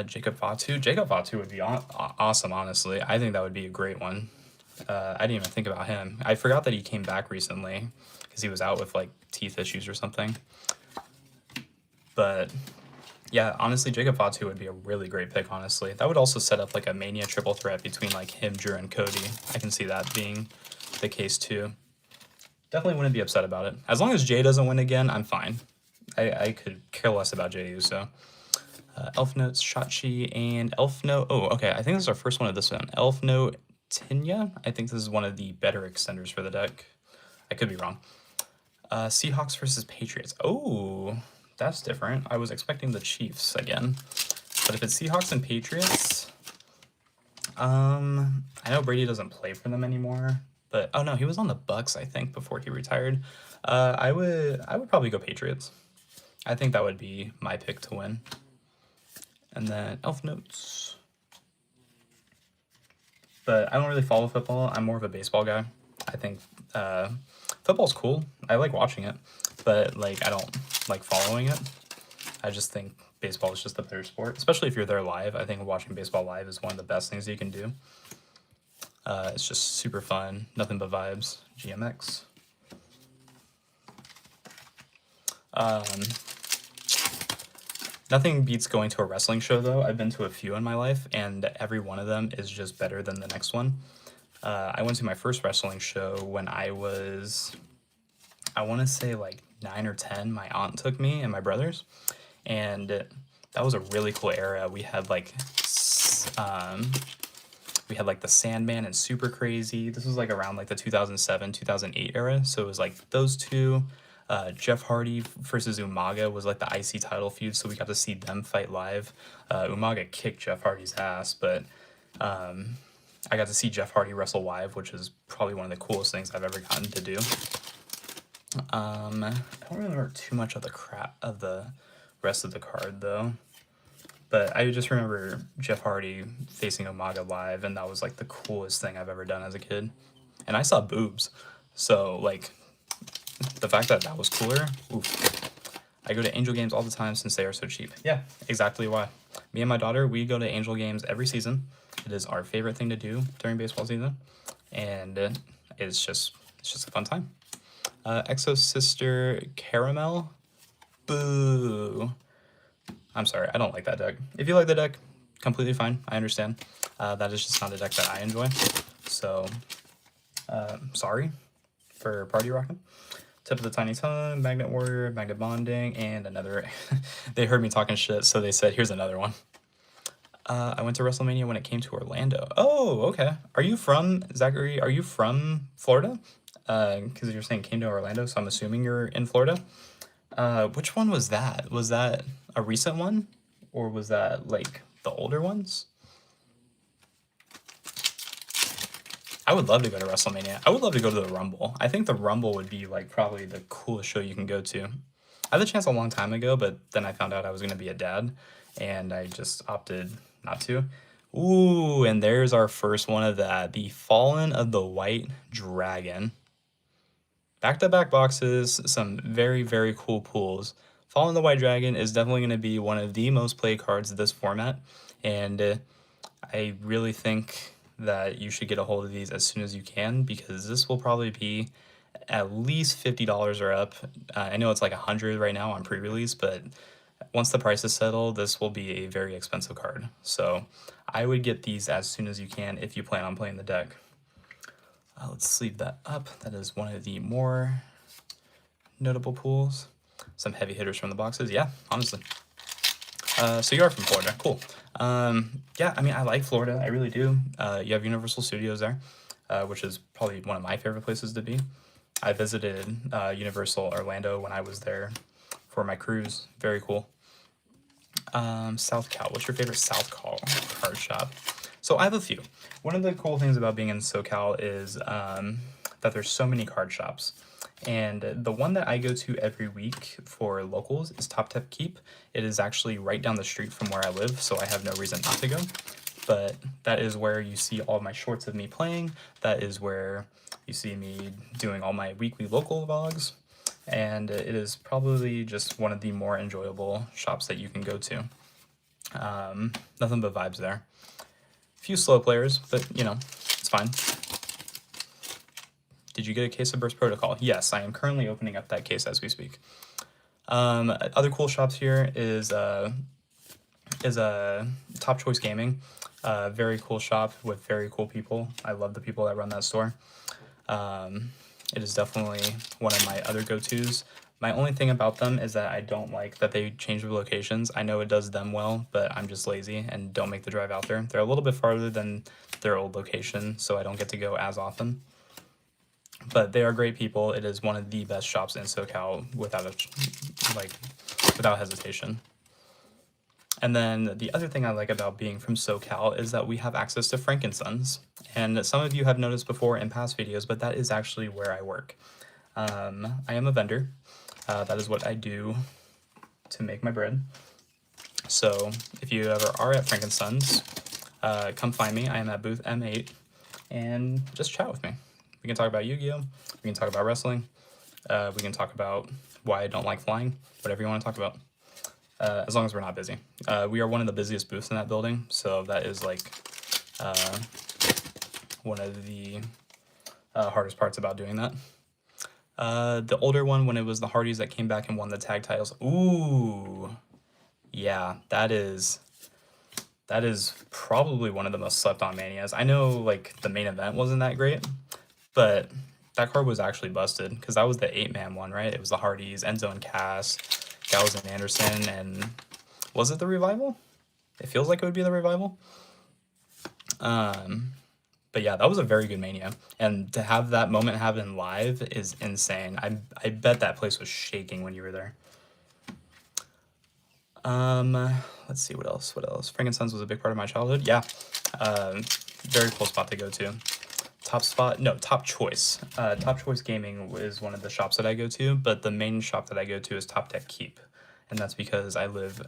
Jacob Fatu. Jacob Fatu would be awesome, honestly. I think that would be a great one. I didn't even think about him. I forgot that he came back recently because he was out with, like, teeth issues or something. But, yeah, honestly, Jacob Fatu would be a really great pick, honestly. That would also set up, like, a Mania triple threat between, like, him, Drew, and Cody. I can see that being the case too. Definitely wouldn't be upset about it. As long as Jay doesn't win again, I'm fine. I could care less about Jey Uso. Elf Note, Shotchi, and Elf Note. Oh, okay. I think this is our first one of this one. Elf Note, Tinya. I think this is one of the better extenders for the deck. I could be wrong. Seahawks versus Patriots. Oh, that's different. I was expecting the Chiefs again. But if it's Seahawks and Patriots, I know Brady doesn't play for them anymore. But, oh no, he was on the Bucks, I think, before he retired. I would probably go Patriots. I think that would be my pick to win. And then Elf Notes. But I don't really follow football. I'm more of a baseball guy. I think football's cool. I like watching it. But, like, I don't like following it. I just think baseball is just a better sport. Especially if you're there live. I think watching baseball live is one of the best things you can do. It's just super fun. Nothing but vibes. GMX. Nothing beats going to a wrestling show, though. I've been to a few in my life, and every one of them is just better than the next one. I went to my first wrestling show when I was, I want to say, like 9 or 10. My aunt took me and my brothers, and that was a really cool era. We had, like, the Sandman and Super Crazy. This was, like, around, like, the 2007, 2008 era, so it was, like, those two. Jeff Hardy versus Umaga was like the IC title feud, so we got to see them fight live. Umaga kicked Jeff Hardy's ass, but I got to see Jeff Hardy wrestle live, which is probably one of the coolest things I've ever gotten to do. I don't remember too much of the rest of the card though, but I just remember Jeff Hardy facing Umaga live, and that was like the coolest thing I've ever done as a kid. And I saw boobs, so like the fact that that was cooler. Oof. I go to Angel games all the time since they are so cheap. Yeah, exactly why. Me and my daughter, we go to Angel games every season. It is our favorite thing to do during baseball season, and it's just a fun time. Exo Sister Caramel. Boo. I'm sorry, I don't like that deck. If you like the deck, completely fine. I understand. That is just not a deck that I enjoy. So, sorry for party rocking. Tip of the Tiny Tongue, Magnet Warrior, Magnet Bonding, and another. They heard me talking shit, so they said, here's another one. I went to WrestleMania when it came to Orlando. Oh, okay. Are you from, Zachary, are you from Florida? Because you're saying came to Orlando, so I'm assuming you're in Florida. Which one was that? Was that a recent one? Or was that, like, the older ones? I would love to go to WrestleMania. I would love to go to the Rumble. I think the Rumble would be, like, probably the coolest show you can go to. I had the chance a long time ago, but then I found out I was going to be a dad, and I just opted not to. Ooh, and there's our first one of that. The Fallen of the White Dragon. Back-to-back boxes, some very, very cool pulls. Fallen of the White Dragon is definitely going to be one of the most played cards of this format, and I really think that you should get a hold of these as soon as you can, because this will probably be at least $50 or up. I know it's like 100 right now on pre-release, but once the price is settled, this will be a very expensive card. So I would get these as soon as you can if you plan on playing the deck. Let's sleeve that up. That is one of the more notable pools. Some heavy hitters from the boxes. Yeah, honestly. So you are from Florida. Cool. Yeah, I mean, I like Florida. I really do. You have Universal Studios there, which is probably one of my favorite places to be. I visited Universal Orlando when I was there for my cruise. Very cool. South Cal. What's your favorite South Cal card shop? So I have a few. One of the cool things about being in SoCal is that there's so many card shops. And the one that I go to every week for locals is Top Tip Keep. It is actually right down the street from where I live, so I have no reason not to go. But that is where you see all my shorts of me playing. That is where you see me doing all my weekly local vlogs. And it is probably just one of the more enjoyable shops that you can go to. Nothing but vibes there. A few slow players, but you know, it's fine. Did you get a case of Burst Protocol? Yes, I am currently opening up that case as we speak. Other cool shops here is Top Choice Gaming. Very cool shop with very cool people. I love the people that run that store. It is definitely one of my other go-tos. My only thing about them is that I don't like that they change the locations. I know it does them well, but I'm just lazy and don't make the drive out there. They're a little bit farther than their old location, so I don't get to go as often. But they are great people. It is one of the best shops in SoCal without hesitation. And then the other thing I like about being from SoCal is that we have access to Frankensons. And some of you have noticed before in past videos, but that is actually where I work. I am a vendor. That is what I do to make my bread. So if you ever are at Frankensons, come find me. I am at booth M8 and just chat with me. We can talk about YGO, we can talk about wrestling, we can talk about why I don't like flying, whatever you want to talk about, as long as we're not busy. We are one of the busiest booths in that building, so that is like one of the hardest parts about doing that. The older one, when it was the Hardys that came back and won the tag titles, ooh, yeah, that is probably one of the most slept on manias. I know like the main event wasn't that great, but that card was actually busted because that was the 8-man one, right? It was the Hardys, Enzo and Cass, Gallows and Anderson, and was it the Revival? It feels like it would be the Revival. But yeah, that was a very good Mania, and to have that moment happen live is insane. I bet that place was shaking when you were there. Let's see what else. Frankensons was a big part of my childhood. Yeah. very cool spot to go to. Top spot, no, Top Choice. Top Choice Gaming is one of the shops that I go to, but the main shop that I go to is Top Deck Keep, and that's because I live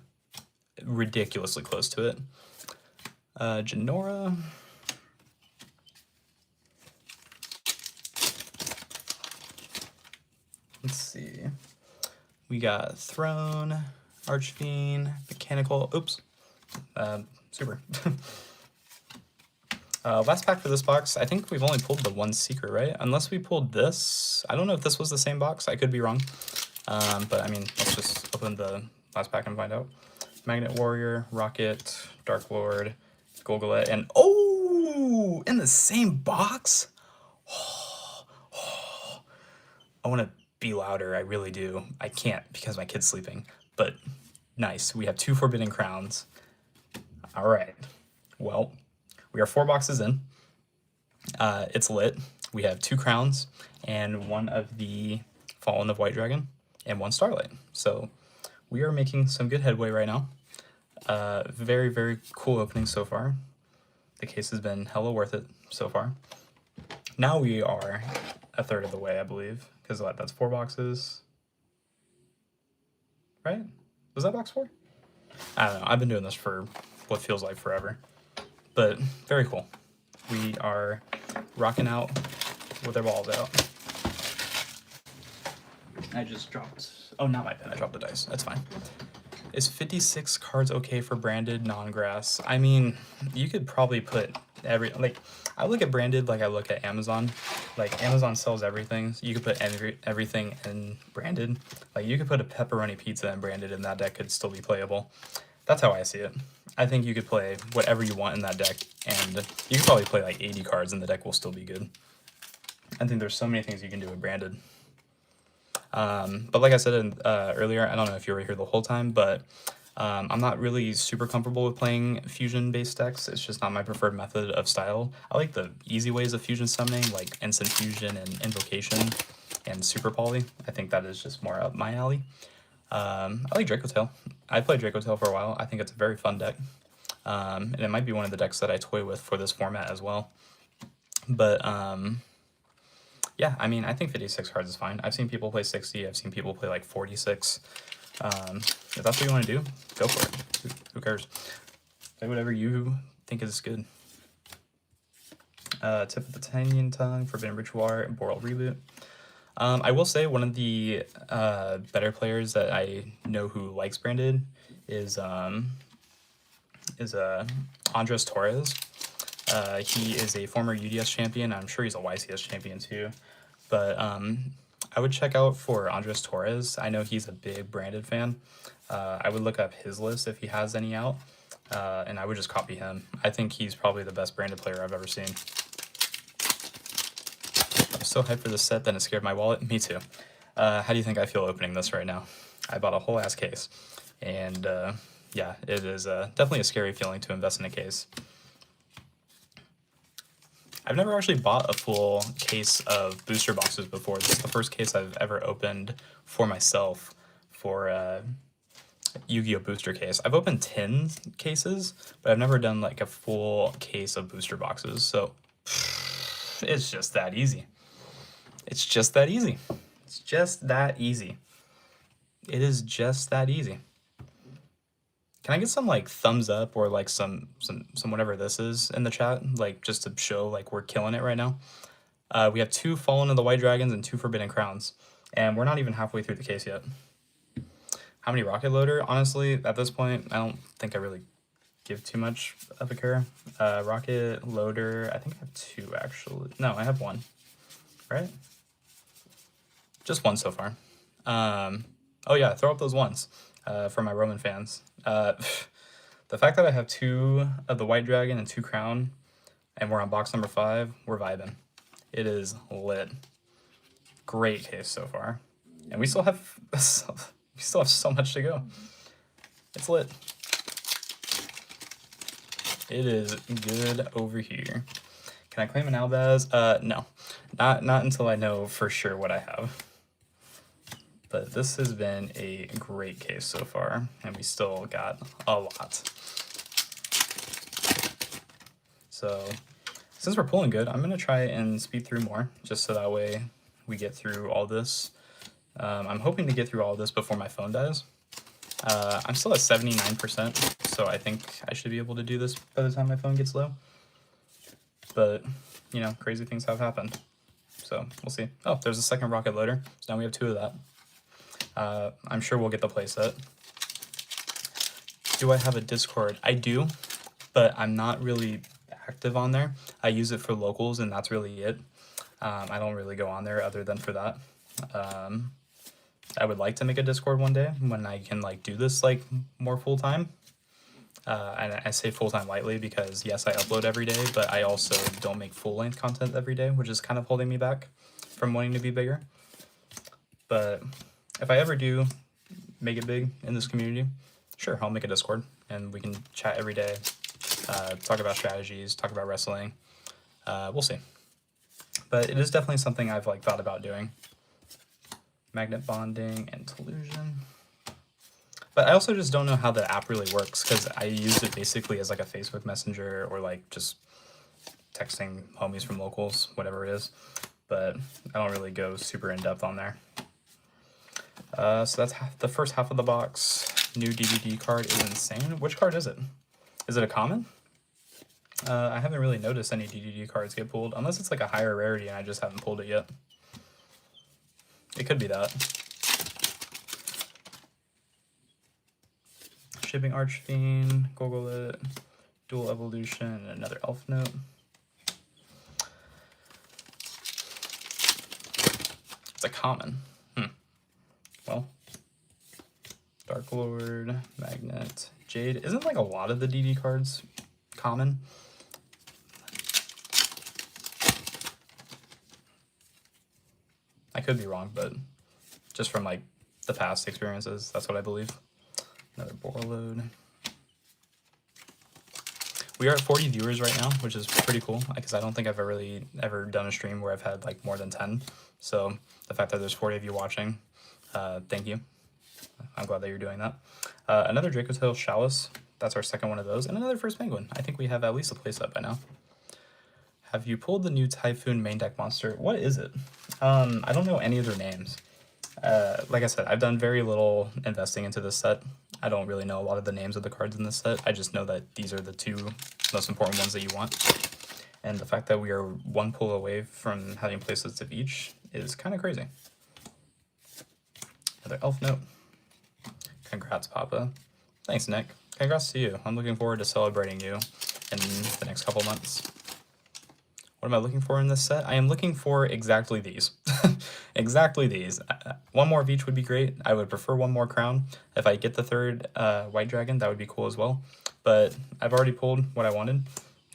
ridiculously close to it. Genora. Let's see. We got Throne, Archfiend, Mechanical. Oops. Super. Last pack for this box. I think we've only pulled the one secret, right? Unless we pulled this. I don't know if this was the same box. I could be wrong. But I mean, let's just open the last pack and find out. Magnet Warrior, Rocket, Dark Lord, Golgolet, and oh, in the same box? I want to be louder, I really do. I can't because my kid's sleeping, but nice. We have 2 Forbidden Crowns. All right, well, we are 4 boxes in. It's lit. We have 2 crowns and 1 of the Fallen of White Dragon and 1 Starlight. So we are making some good headway right now. Very, very cool opening so far. The case has been hella worth it so far. Now we are a third of the way, I believe, because that's 4 boxes, right? Was that box 4? I don't know. I've been doing this for what feels like forever, but very cool. We are rocking out with our balls out. I just dropped, oh, not my pen, I dropped the dice. That's fine. Is 56 cards okay for branded non-grass? I mean, you could probably put I look at branded like I look at Amazon. Like, Amazon sells everything. So you could put everything in branded. Like, you could put a pepperoni pizza in branded and that deck could still be playable. That's how I see it. I think you could play whatever you want in that deck, and you could probably play like 80 cards and the deck will still be good. I think there's so many things you can do with branded. But like I said earlier, I don't know if you were here the whole time, but I'm not really super comfortable with playing fusion-based decks. It's just not my preferred method of style. I like the easy ways of fusion summoning, like Instant Fusion and Invocation and Super Poly. I think that is just more up my alley. I like Dracotail. I played Dracotail for a while. I think it's a very fun deck. And it might be one of the decks that I toy with for this format as well. But yeah, I mean, I think 56 cards is fine. I've seen people play 60. I've seen people play like 46. If that's what you want to do, go for it. Who cares? Play whatever you think is good. Tip of the Tanyan Tongue, Forbidden Ritual, and Boral Reboot. I will say one of the better players that I know who likes branded is Andres Torres. He is a former UDS champion. I'm sure he's a YCS champion too. But I would check out for Andres Torres. I know he's a big branded fan. I would look up his list if he has any out, and I would just copy him. I think he's probably the best branded player I've ever seen. I'm so hyped for this set that it scared my wallet. Me too. How do you think I feel opening this right now? I bought a whole ass case, and yeah, it is definitely a scary feeling to invest in a case. I've never actually bought a full case of booster boxes before. This is the first case I've ever opened for myself for YGO booster case. I've opened 10 cases, but I've never done like a full case of booster boxes. So it's just that easy. It's just that easy. It's just that easy. It is just that easy. Can I get some like thumbs up or like some whatever this is in the chat, like just to show like we're killing it right now? We have 2 Fallen of the White Dragons and 2 Forbidden Crowns, and we're not even halfway through the case yet. How many Rocket Loader? Honestly, at this point, I don't think I really give too much of a care. Rocket Loader, I think I have 2 actually. No, I have 1, right? Just 1 so far. Oh yeah, throw up those ones for my Roman fans. The fact that I have 2 of the White Dragon and 2 Crown, and we're on box number 5, we're vibing. It is lit. Great case so far, and we still have so much to go. It's lit. It is good over here. Can I claim an Albaz? No, not until I know for sure what I have. But this has been a great case so far, and we still got a lot. So Since we're pulling good, I'm going to try and speed through more, just so that way we get through all this. I'm hoping to get through all this before my phone dies. I'm still at 79%, so I think I should be able to do this by the time my phone gets low. But, you know, crazy things have happened. So we'll see. Oh, there's a second rocket loader. So now we have 2 of that. I'm sure we'll get the playset. Do I have a Discord? I do, but I'm not really active on there. I use it for locals, and that's really it. I don't really go on there other than for that. I would like to make a Discord one day when I can like do this like more full time. And I say full time lightly because yes, I upload every day, but I also don't make full length content every day, which is kind of holding me back from wanting to be bigger. But if I ever do make it big in this community, sure, I'll make a Discord and we can chat every day, talk about strategies, talk about wrestling. We'll see. But it is definitely something I've like thought about doing. Magnet bonding and collusion. But I also just don't know how the app really works because I used it basically as like a Facebook Messenger or like just texting homies from locals, whatever it is. But I don't really go super in depth on there. So that's the first half of the box. New DVD card is insane. Which card is it? Is it a common? I haven't really noticed any DDD cards get pulled, unless it's like a higher rarity and I just haven't pulled it yet. It could be that. Shipping Archfiend, Gogolet, Dual Evolution, and another Elf Note. It's a common. Well, Dark Lord, Magnet, Jade. Isn't like a lot of the DD cards common? I could be wrong, but just from like the past experiences, that's what I believe. Another Borload. We are at 40 viewers right now, which is pretty cool because I don't think I've ever done a stream where I've had like more than 10. So the fact that there's 40 of you watching, thank you. I'm glad that you're doing that. Another Dracotail Chalice. That's our second one of those. And another First Penguin. I think we have at least a playset by now. Have you pulled the new Typhoon main deck monster? What is it? I don't know any of their names. Like I said, I've done very little investing into this set. I don't really know a lot of the names of the cards in this set. I just know that these are the 2 most important ones that you want. And the fact that we are 1 pull away from having playsets of each is kind of crazy. Another Elf Note. Congrats, Papa. Thanks, Nick. Congrats to you. I'm looking forward to celebrating you in the next couple months. What am I looking for in this set? I am looking for exactly these. Exactly these. 1 more of each would be great. I would prefer 1 more crown. If I get the 3rd white dragon, that would be cool as well. But I've already pulled what I wanted,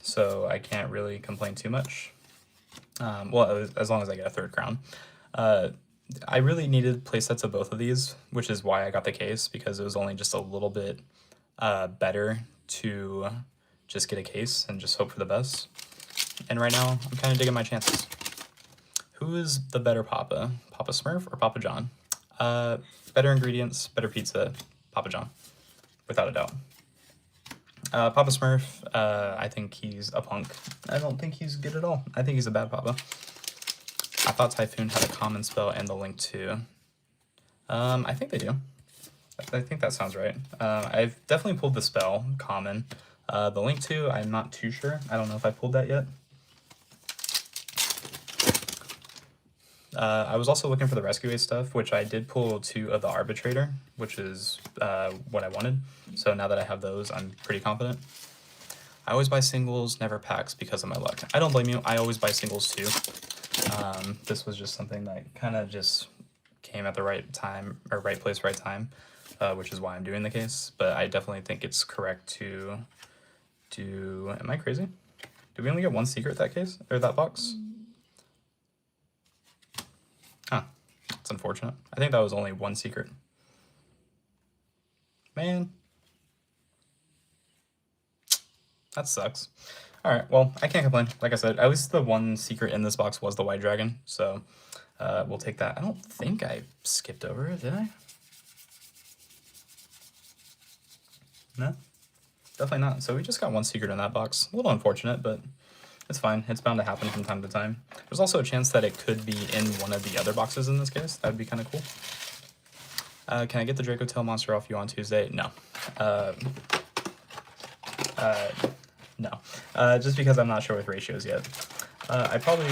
so I can't really complain too much. Well, as long as I get a 3rd crown. I really needed playsets of both of these, which is why I got the case, because it was only just a little bit better to just get a case and just hope for the best. And right now, I'm kind of digging my chances. Who is the better Papa? Papa Smurf or Papa John? Better ingredients, better pizza, Papa John, without a doubt. Papa Smurf, I think he's a punk. I don't think he's good at all. I think he's a bad Papa. I thought Typhoon had a common spell and the link too. I think they do. I think that sounds right. I've definitely pulled the spell, common. The link to, I'm not too sure. I don't know if I pulled that yet. I was also looking for the Rescue Aid stuff, which I did pull 2 of the Arbitrator, which is what I wanted. So now that I have those, I'm pretty confident. I always buy singles, never packs because of my luck. I don't blame you. I always buy singles too. This was just something that kind of just came at the right time, or right place, right time, which is why I'm doing the case. But I definitely think it's correct to do... Am I crazy? Did we only get 1 secret that case, or that box? Huh. It's unfortunate. I think that was only 1 secret. Man. That sucks. Alright, well, I can't complain. Like I said, at least the 1 secret in this box was the White Dragon, so we'll take that. I don't think I skipped over it, did I? No? Definitely not. So we just got 1 secret in that box. A little unfortunate, but It's fine. It's bound to happen from time to time. There's also a chance that it could be in one of the other boxes in this case. That would be kind of cool. Can I get the Draco Tail monster off you on Tuesday? No. No. Just because I'm not sure with ratios yet. I probably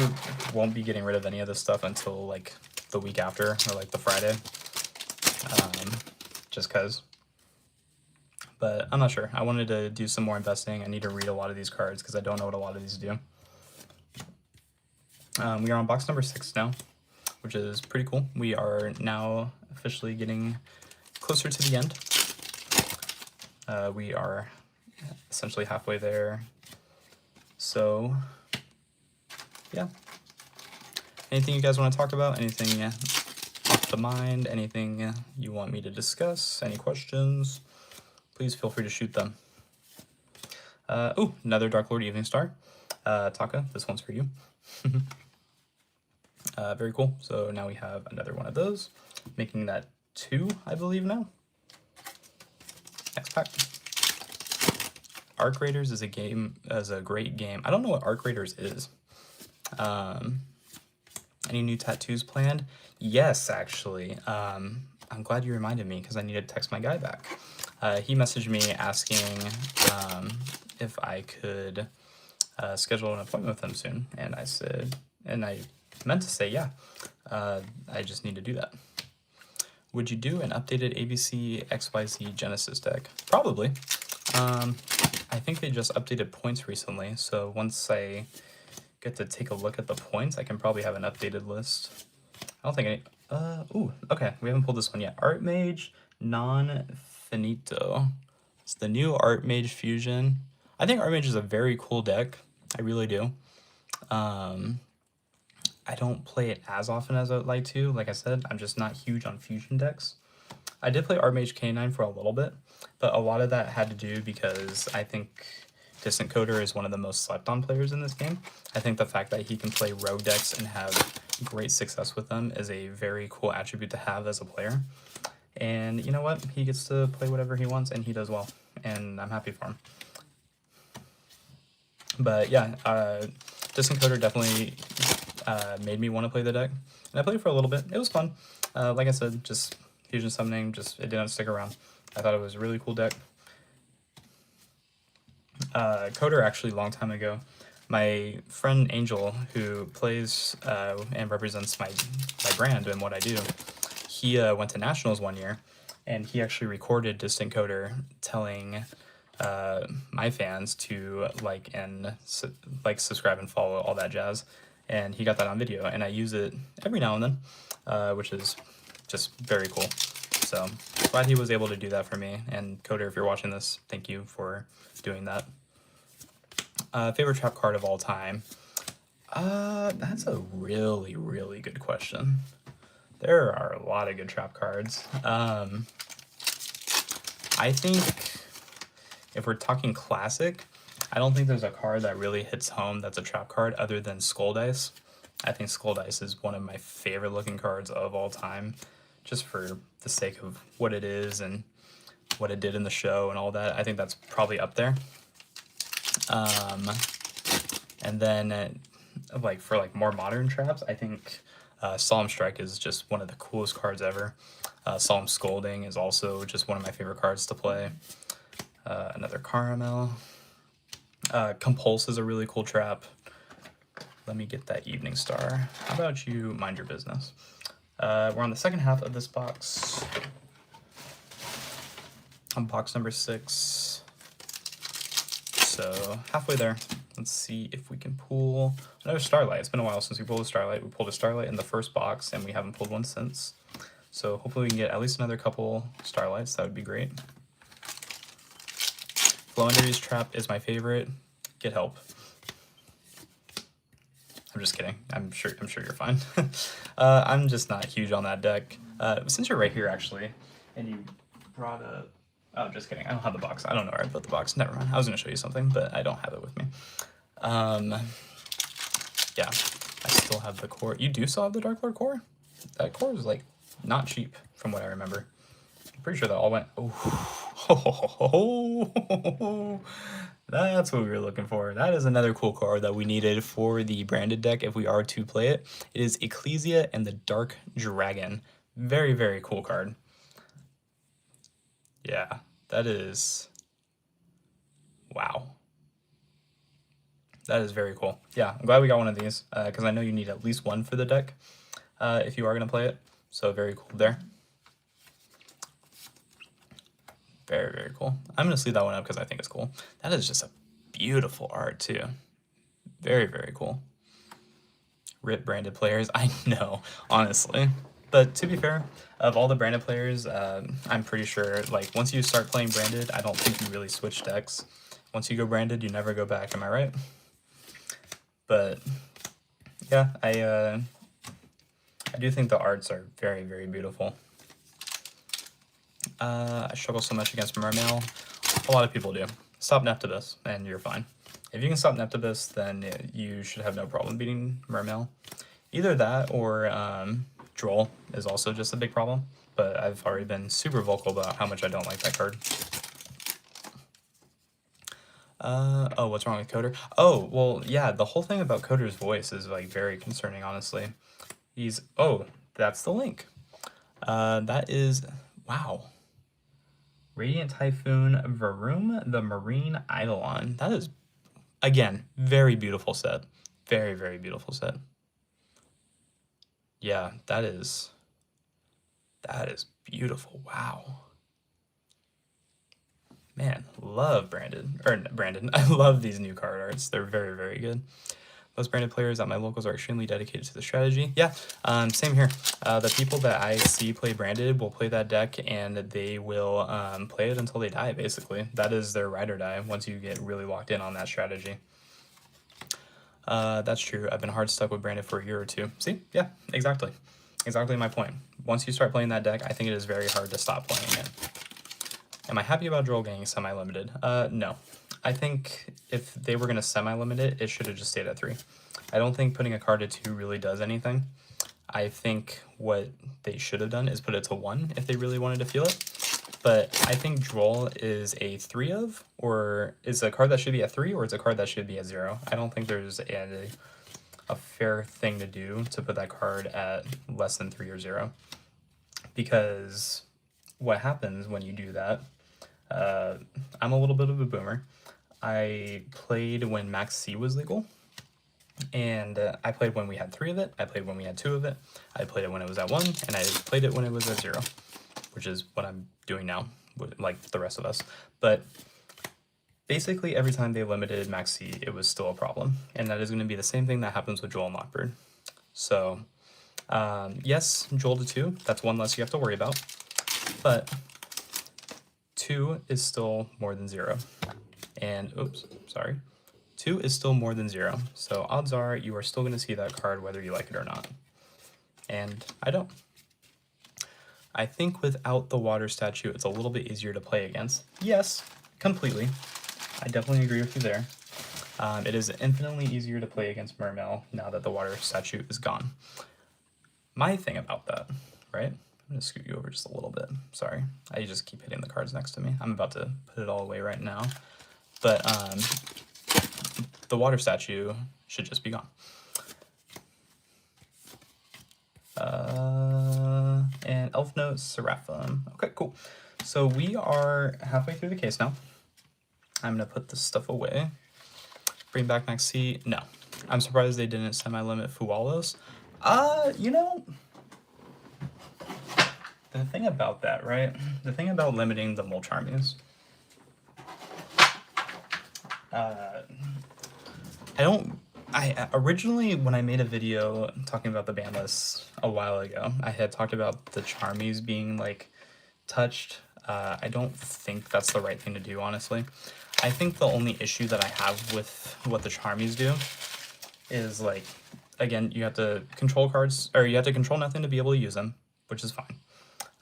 won't be getting rid of any of this stuff until like the week after or like the Friday. Just because. But I'm not sure. I wanted to do some more investing. I need to read a lot of these cards because I don't know what a lot of these do. We are on box number 6 now, which is pretty cool. We are now officially getting closer to the end. We are essentially halfway there. So, yeah. Anything you guys want to talk about? Anything off the mind? Anything you want me to discuss? Any questions? Please feel free to shoot them. Oh, another Dark Lord Evening Star. Taka, this one's for you. Very cool. So now we have another one of those, making that 2, I believe now. Next pack. Arc Raiders is a great game. I don't know what Arc Raiders is. Any new tattoos planned? Yes, actually. I'm glad you reminded me because I need to text my guy back. He messaged me asking if I could schedule an appointment with him soon, and I said, and I meant to say yeah. I just need to do that. Would you do an updated ABC XYZ Genesis deck? Probably. I think they just updated points recently, so once I get to take a look at the points, I can probably have an updated list. I don't think any... ooh, okay, we haven't pulled this one yet. Art Mage Non-Finito. It's the new Art Mage Fusion. I think Art Mage is a very cool deck. I really do. I don't play it as often as I would like to. Like I said, I'm just not huge on fusion decks. I did play Archmage K9 for a little bit, but a lot of that had to do because I think Distant Coder is one of the most slept on players in this game. I think the fact that he can play rogue decks and have great success with them is a very cool attribute to have as a player. And you know what? He gets to play whatever he wants and he does well, and I'm happy for him. But yeah, Distant Coder definitely made me want to play the deck, and I played for a little bit. It was fun. Like I said, just fusion summoning, it didn't stick around. I thought it was a really cool deck. Coder, actually, a long time ago, my friend Angel, who plays and represents my brand and what I do, he went to Nationals one year, and he actually recorded Distant Coder telling my fans to like and subscribe and follow, all that jazz. And he got that on video, and I use it every now and then, which is just very cool. So glad he was able to do that for me. And Coder, if you're watching this, thank you for doing that. Favorite trap card of all time? That's a really, really good question. There are a lot of good trap cards. I think if we're talking classic, I don't think there's a card that really hits home that's a trap card other than Skull Dice. I think Skull Dice is one of my favorite looking cards of all time, just for the sake of what it is and what it did in the show and all that. I think that's probably up there. And then like for like more modern traps, I think Solemn Strike is just one of the coolest cards ever. Solemn Scolding is also just one of my favorite cards to play. Another Caramel. Compulse is a really cool trap. Let me get that Evening Star. How about you mind your business? We're on the second half of this box. On box number 6. So halfway there. Let's see if we can pull another Starlight. It's been a while since we pulled a Starlight. We pulled a Starlight in the first box, and we haven't pulled one since. So hopefully we can get at least another couple Starlights. That would be great. Flowendery's trap is my favorite. Get help. I'm just kidding. I'm sure you're fine. I'm just not huge on that deck. Since you're right here, actually, and you brought up... Oh, just kidding. I don't have the box. I don't know where I put the box. Never mind. I was going to show you something, but I don't have it with me. Yeah, I still have the core. You do still have the Dark Lord core? That core is, like, not cheap, from what I remember. I'm pretty sure that all went... Oh, That's what we were looking for. That is another cool card that we needed for the branded deck if we are to play it. It is Ecclesia and the Dark Dragon. Very, very cool card. Yeah, that is... wow. That is very cool. Yeah, I'm glad we got one of these, because I know you need at least one for the deck if you are going to play it. So very cool there. Very, very cool. I'm going to sleeve that one up because I think it's cool. That is just a beautiful art, too. Very, very cool. RIP branded players. I know, honestly. But to be fair, of all the branded players, I'm pretty sure, like, once you start playing branded, I don't think you really switch decks. Once you go branded, you never go back. Am I right? But, yeah, I do think the arts are very, very beautiful. I struggle so much against Mermail. A lot of people do. Stop Neptibus, and you're fine. If you can stop Neptibus, then you should have no problem beating Mermail. Either that or Droll is also just a big problem, but I've already been super vocal about how much I don't like that card. Oh, what's wrong with Coder? Oh, well, yeah, the whole thing about Coder's voice is, like, very concerning, honestly. He's... oh, that's the link. That is... wow. Radiant Typhoon, Varum, the Marine Eidolon. That is, again, very beautiful set. Very, very beautiful set. Yeah, that is beautiful. Wow. Man, love Brandon. I love these new card arts. They're very, very good. Most branded players at my locals are extremely dedicated to the strategy. Yeah, same here. The people that I see play branded will play that deck, and they will play it until they die, basically. That is their ride or die once you get really locked in on that strategy. That's true. I've been hard stuck with branded for a year or two. See? Yeah, exactly. Exactly my point. Once you start playing that deck, I think it is very hard to stop playing it. Am I happy about Droll getting semi-limited? No. I think if they were going to semi-limit it, it should have just stayed at 3. I don't think putting a card at 2 really does anything. I think what they should have done is put it to 1 if they really wanted to feel it. But I think Droll is a 3 of, or is a card that should be at 3, or it's a card that should be at 0. I don't think there's a fair thing to do to put that card at less than 3 or 0. Because what happens when you do that, I'm a little bit of a boomer. I played when Max C was legal, and I played when we had 3 of it, I played when we had 2 of it, I played it when it was at 1, and I played it when it was at 0, which is what I'm doing now, like the rest of us. But basically every time they limited Max C, it was still a problem, and that is going to be the same thing that happens with Joel and Lockbird. So, yes, Joel to 2, that's 1 less you have to worry about, but 2 is still more than 0. And, oops, sorry. 2 is still more than 0. So odds are you are still going to see that card whether you like it or not. And I don't. I think without the water statue, it's a little bit easier to play against. Yes, completely. I definitely agree with you there. It is infinitely easier to play against Mermail now that the water statue is gone. My thing about that, right? I'm going to scoot you over just a little bit. Sorry. I just keep hitting the cards next to me. I'm about to put it all away right now. But the water statue should just be gone. And Elf Note Seraphim. Okay, cool. So we are halfway through the case now. I'm going to put this stuff away. Bring back Max C. No. I'm surprised they didn't semi-limit Fuwalos. You know, the thing about that, right? The thing about limiting the Molcharmies, I originally, when I made a video talking about the ban list a while ago, I had talked about the Charmies being, like, touched. I don't think that's the right thing to do, honestly. I think the only issue that I have with what the Charmies do is, like, again, you have to control cards, or you have to control nothing to be able to use them, which is fine.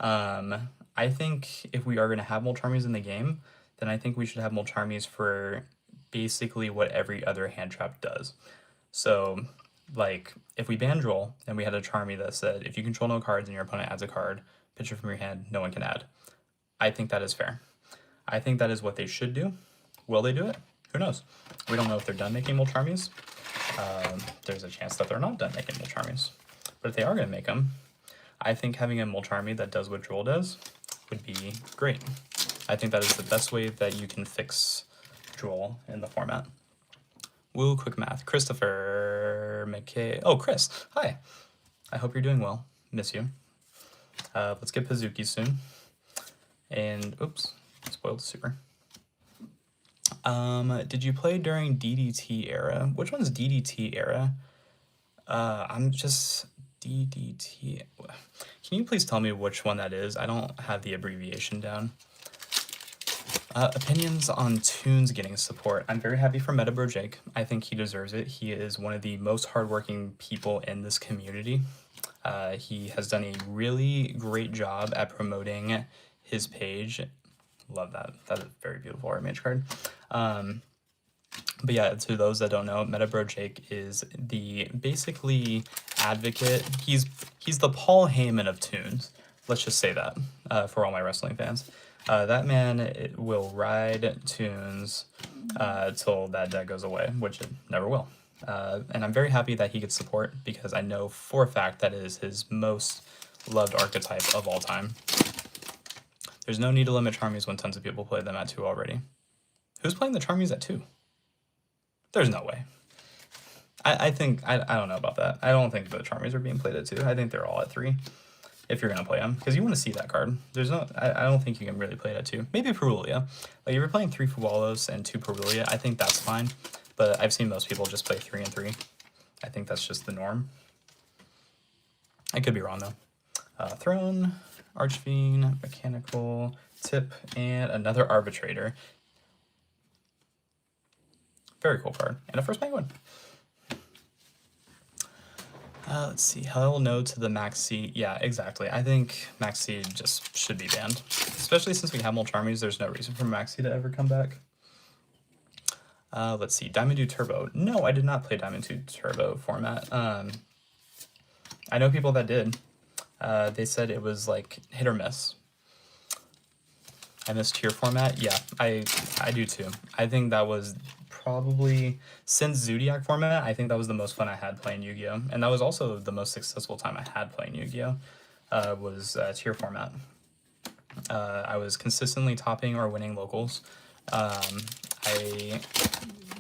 I think if we are going to have Molcharmies in the game, then I think we should have Molcharmies for basically what every other hand trap does. So, like, if we ban Droll and we had a Charmy that said, if you control no cards and your opponent adds a card, pitch it from your hand, no one can add. I think that is fair. I think that is what they should do. Will they do it? Who knows? We don't know if they're done making Molcharmies. There's a chance that they're not done making Molcharmies. But if they are going to make them, I think having a Molcharmy that does what Droll does would be great. I think that is the best way that you can fix Droll in the format. Woo, quick math. Christopher McKay. Oh, Chris. Hi. I hope you're doing well. Miss you. Let's get Pazuki soon. And, oops, spoiled the super. Did you play during DDT era? Which one's DDT era? I'm just DDT. Can you please tell me which one that is? I don't have the abbreviation down. Opinions on Tunes getting support. I'm very happy for Metabro Jake. I think he deserves it. He is one of the most hardworking people in this community. He has done a really great job at promoting his page. Love that. That is a very beautiful art mage card. But yeah, to those that don't know, Metabro Jake is the basically advocate. He's the Paul Heyman of Tunes. Let's just say that for all my wrestling fans. That man will ride Tunes till that deck goes away, which it never will. And I'm very happy that he gets support because I know for a fact that it is his most loved archetype of all time. There's no need to limit Charmies when tons of people play them at 2 already. Who's playing the Charmies at 2? There's no way. I think, I don't know about that. I don't think the Charmies are being played at 2. I think they're all at 3. If you're going to play them, because you want to see that card. There's no, I don't think you can really play it at 2. Maybe Perulia. Like if you're playing 3 Fuwalos and 2 Perulia, I think that's fine. But I've seen most people just play 3 and 3. I think that's just the norm. I could be wrong though. Throne, Archfiend, Mechanical, Tip, and another Arbitrator. Very cool card. And a first penguin. Let's see. Hell no to the Maxi. Yeah, exactly. I think Maxi just should be banned. Especially since we have Molcharmies, there's no reason for Maxi to ever come back. Let's see. Diamond 2 Turbo. No, I did not play Diamond 2 Turbo format. I know people that did. They said it was like hit or miss. I miss tier format. Yeah, I do too. I think that was probably, since Zodiac format, I think that was the most fun I had playing Yu-Gi-Oh! And that was also the most successful time I had playing Yu-Gi-Oh! Was tier format. I was consistently topping or winning locals. I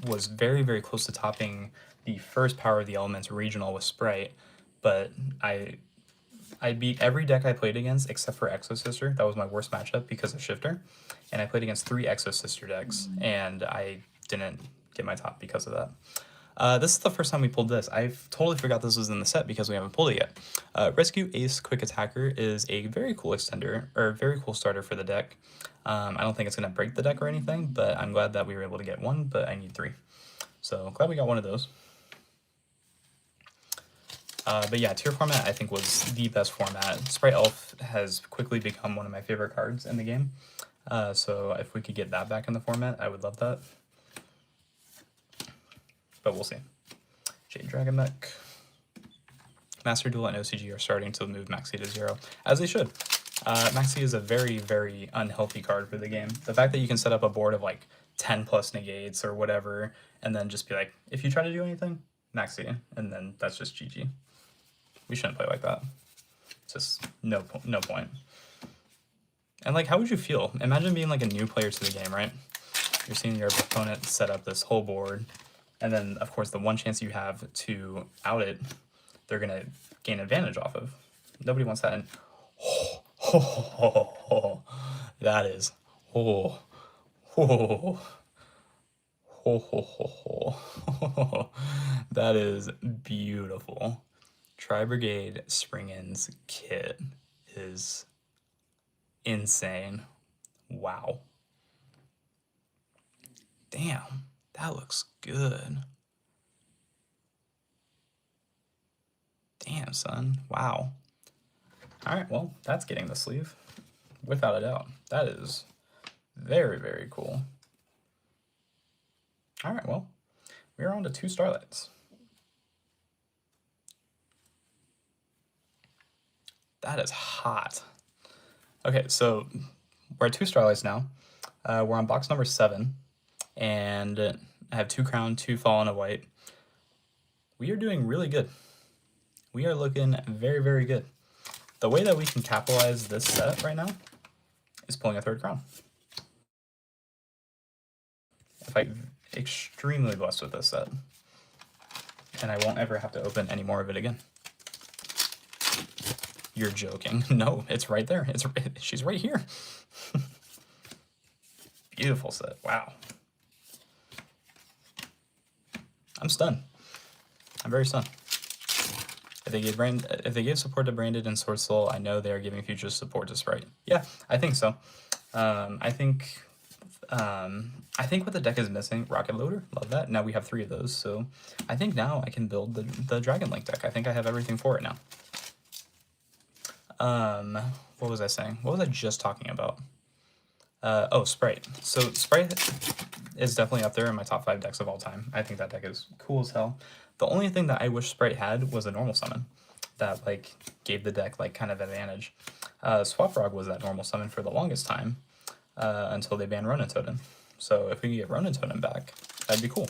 was very, very close to topping the first Power of the Elements regional with Sprite, but I beat every deck I played against except for Exo Sister. That was my worst matchup because of Shifter. And I played against 3 Exo Sister decks, and I didn't get my top because of that. This is the first time we pulled this. I totally forgot this was in the set because we haven't pulled it yet. Rescue Ace Quick Attacker is a very cool extender, or very cool starter for the deck. I don't think it's going to break the deck or anything, but I'm glad that we were able to get 1, but I need 3. So glad we got 1 of those. But yeah, tier format I think was the best format. Sprite Elf has quickly become one of my favorite cards in the game. So if we could get that back in the format, I would love that. But we'll see. Jade Dragon Mech. Master Duel and OCG are starting to move Maxi to 0, as they should. Maxi is a very, very unhealthy card for the game. The fact that you can set up a board of like 10 plus negates or whatever, and then just be like, if you try to do anything, Maxi, and then that's just GG. We shouldn't play like that. It's just no point. And like, how would you feel? Imagine being like a new player to the game, right? You're seeing your opponent set up this whole board, and then of course the one chance you have to out it, they're gonna gain advantage off of. Nobody wants that. And that is that is beautiful. Tri-Brigade Spring-In's kit is insane. Wow. Damn, that looks good. Damn, son. Wow. Alright, well, that's getting the sleeve. Without a doubt. That is very, very cool. Alright, well, we're on to 2 Starlights. That is hot. Okay, so we're at 2 Starlights now. We're on box number 7. and I have 2 crown, 2 fall, and a white. We are doing really good. We are looking very, very good. The way that we can capitalize this set right now is pulling a 3rd crown. If I'm extremely blessed with this set, and I won't ever have to open any more of it again. You're joking. No, it's right there. She's right here. Beautiful set. Wow. I'm stunned. I'm very stunned. If they gave support to Branded and Sword Soul, I know they are giving future support to Sprite. Yeah, I think so. I think what the deck is missing, Rocket Loader, love that. Now we have 3 of those, so I think now I can build the Dragon Link deck. I think I have everything for it now. What was I saying? What was I just talking about? Oh, Sprite. So Sprite is definitely up there in my top 5 decks of all time. I think that deck is cool as hell. The only thing that I wish Sprite had was a normal summon that like gave the deck like kind of advantage. Swap Frog was that normal summon for the longest time until they banned Ronin Totem. So if we can get Ronin Totem back, that'd be cool.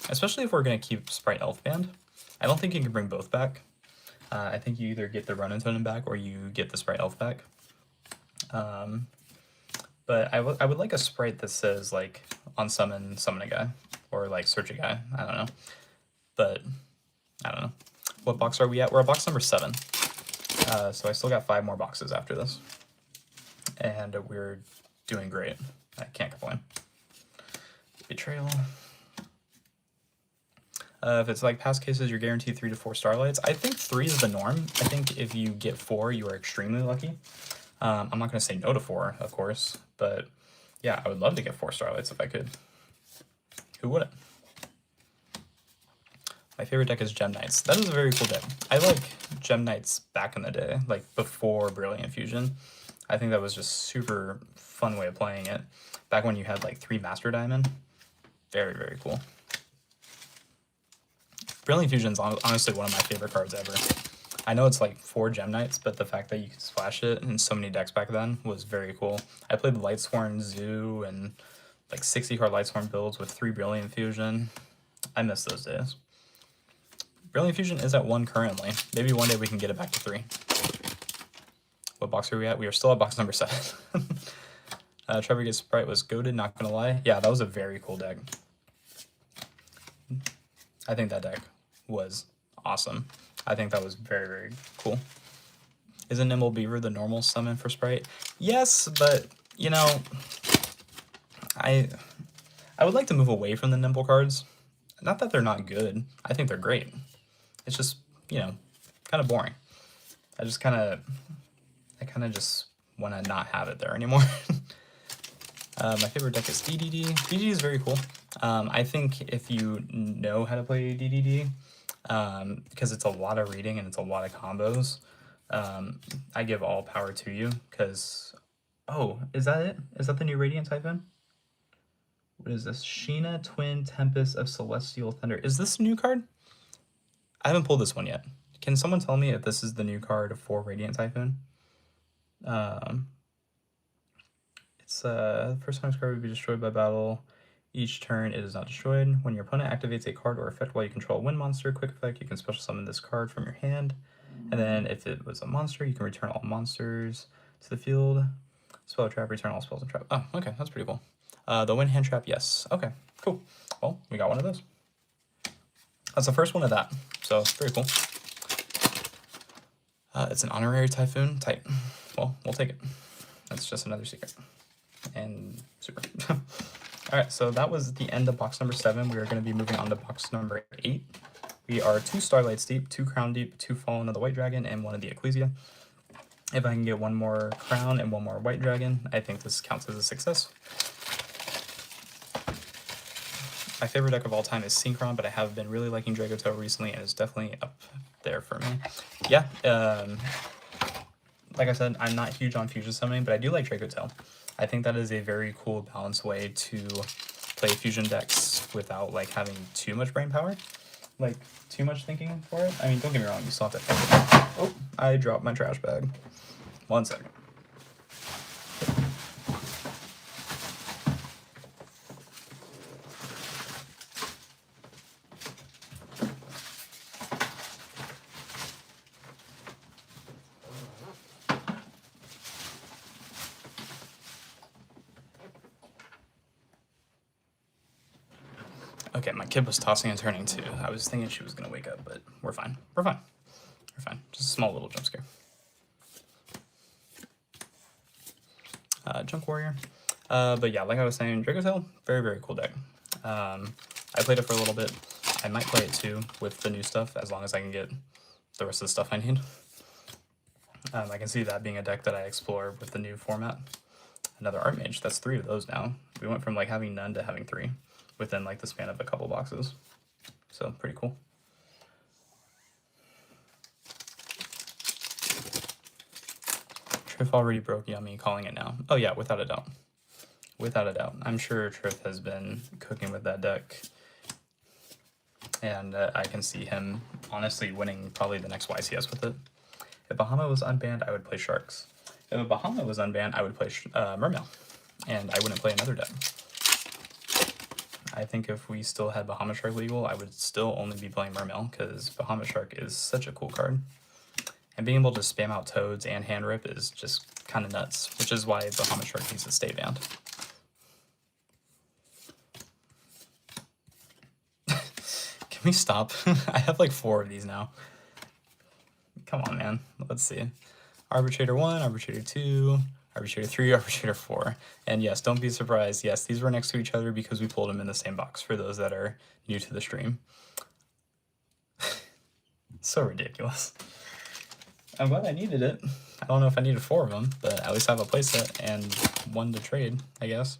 Especially if we're going to keep Sprite Elf banned. I don't think you can bring both back. I think you either get the Ronin Totem back or you get the Sprite Elf back. But I would like a Sprite that says like on summon a guy or like search a guy. I don't know. But I don't know. What box are we at? We're at box number 7. So I still got 5 more boxes after this. And we're doing great. I can't complain. Betrayal. If it's like past cases, you're guaranteed 3 to 4 starlights. I think 3 is the norm. I think if you get 4, you are extremely lucky. I'm not going to say no to 4, of course. But yeah, I would love to get 4 starlights if I could. Who wouldn't? My favorite deck is Gem Knights. That is a very cool deck. I like Gem Knights back in the day, like before Brilliant Fusion. I think that was just super fun way of playing it. Back when you had like 3 Master Diamond. Very, very cool. Brilliant Fusion is honestly one of my favorite cards ever. I know it's like 4 Gem Knights, but the fact that you could splash it in so many decks back then was very cool. I played the Lightsworn Zoo and like 60 card Lightsworn builds with 3 Brilliant Fusion. I miss those days. Brilliant Fusion is at 1 currently. Maybe one day we can get it back to 3. What box are we at? We are still at box number 7. Trevor Gets Sprite was goated, not gonna lie. Yeah, that was a very cool deck. I think that deck was awesome. I think that was very, very cool. Isn't Nimble Beaver the normal summon for Sprite? Yes, but, you know, I would like to move away from the Nimble cards. Not that they're not good. I think they're great. It's just, you know, kind of boring. I kind of just want to not have it there anymore. My favorite deck is DDD. DDD is very cool. I think if you know how to play DDD, because it's a lot of reading and it's a lot of combos, I give all power to you because... Oh, is that it? Is that the new Radiant Typhoon? What is this? Sheena, Twin, Tempest of Celestial Thunder. Is this a new card? I haven't pulled this one yet. Can someone tell me if this is the new card for Radiant Typhoon? It's first time this card would be destroyed by battle. Each turn it is not destroyed. When your opponent activates a card or effect while you control a wind monster, quick effect, you can special summon this card from your hand. And then if it was a monster, you can return all monsters to the field. Spell trap, return all spells and trap. Oh, okay, that's pretty cool. The wind hand trap, yes. Okay, cool. Well, we got one of those. That's the first one of that, so very cool. It's an honorary Typhoon. Tight. Well, we'll take it. That's just another secret. And super. Alright, so that was the end of box number 7. We are going to be moving on to box number 8. We are 2 Starlights deep, 2 Crown deep, 2 Fallen of the White Dragon, and 1 of the Ecclesia. If I can get 1 more Crown and 1 more White Dragon, I think this counts as a success. My favorite deck of all time is Synchron, but I have been really liking Dragotail recently, and it's definitely up there for me. Yeah, like I said, I'm not huge on fusion summoning, but I do like Dragotail. I think that is a very cool, balanced way to play fusion decks without like having too much brain power, like too much thinking for it. I mean, don't get me wrong, you still have to think. Oh, I dropped my trash bag. 1 second. Okay, my kid was tossing and turning too. I was thinking she was gonna wake up, but we're fine. We're fine. We're fine. Just a small little jump scare. Junk Warrior. But yeah, like I was saying, Draco's Tail, very, very cool deck. I played it for a little bit. I might play it too with the new stuff, as long as I can get the rest of the stuff I need. I can see that being a deck that I explore with the new format. Another Archmage, that's 3 of those now. We went from like having none to having 3 within like the span of a couple boxes. So pretty cool. Triff already broke Yummy, calling it now. Oh yeah, without a doubt. Without a doubt. I'm sure Triff has been cooking with that deck. And I can see him honestly winning probably the next YCS with it. If Bahamut was unbanned, I would play Sharks. If Bahamut was unbanned, I would play Mermail. And I wouldn't play another deck. I think if we still had Bahamut Shark legal, I would still only be playing Mermail, because Bahamut Shark is such a cool card. And being able to spam out Toads and Hand Rip is just kind of nuts, which is why Bahamut Shark needs to stay banned. Can we stop? I have like 4 of these now. Come on, man. Let's see. Arbitrator 1, Arbitrator 2, Arbitrator 3, Arbitrator 4. And yes, don't be surprised. Yes, these were next to each other because we pulled them in the same box for those that are new to the stream. So ridiculous. I'm glad I needed it. I don't know if I needed 4 of them, but at least I have a playset and 1 to trade, I guess.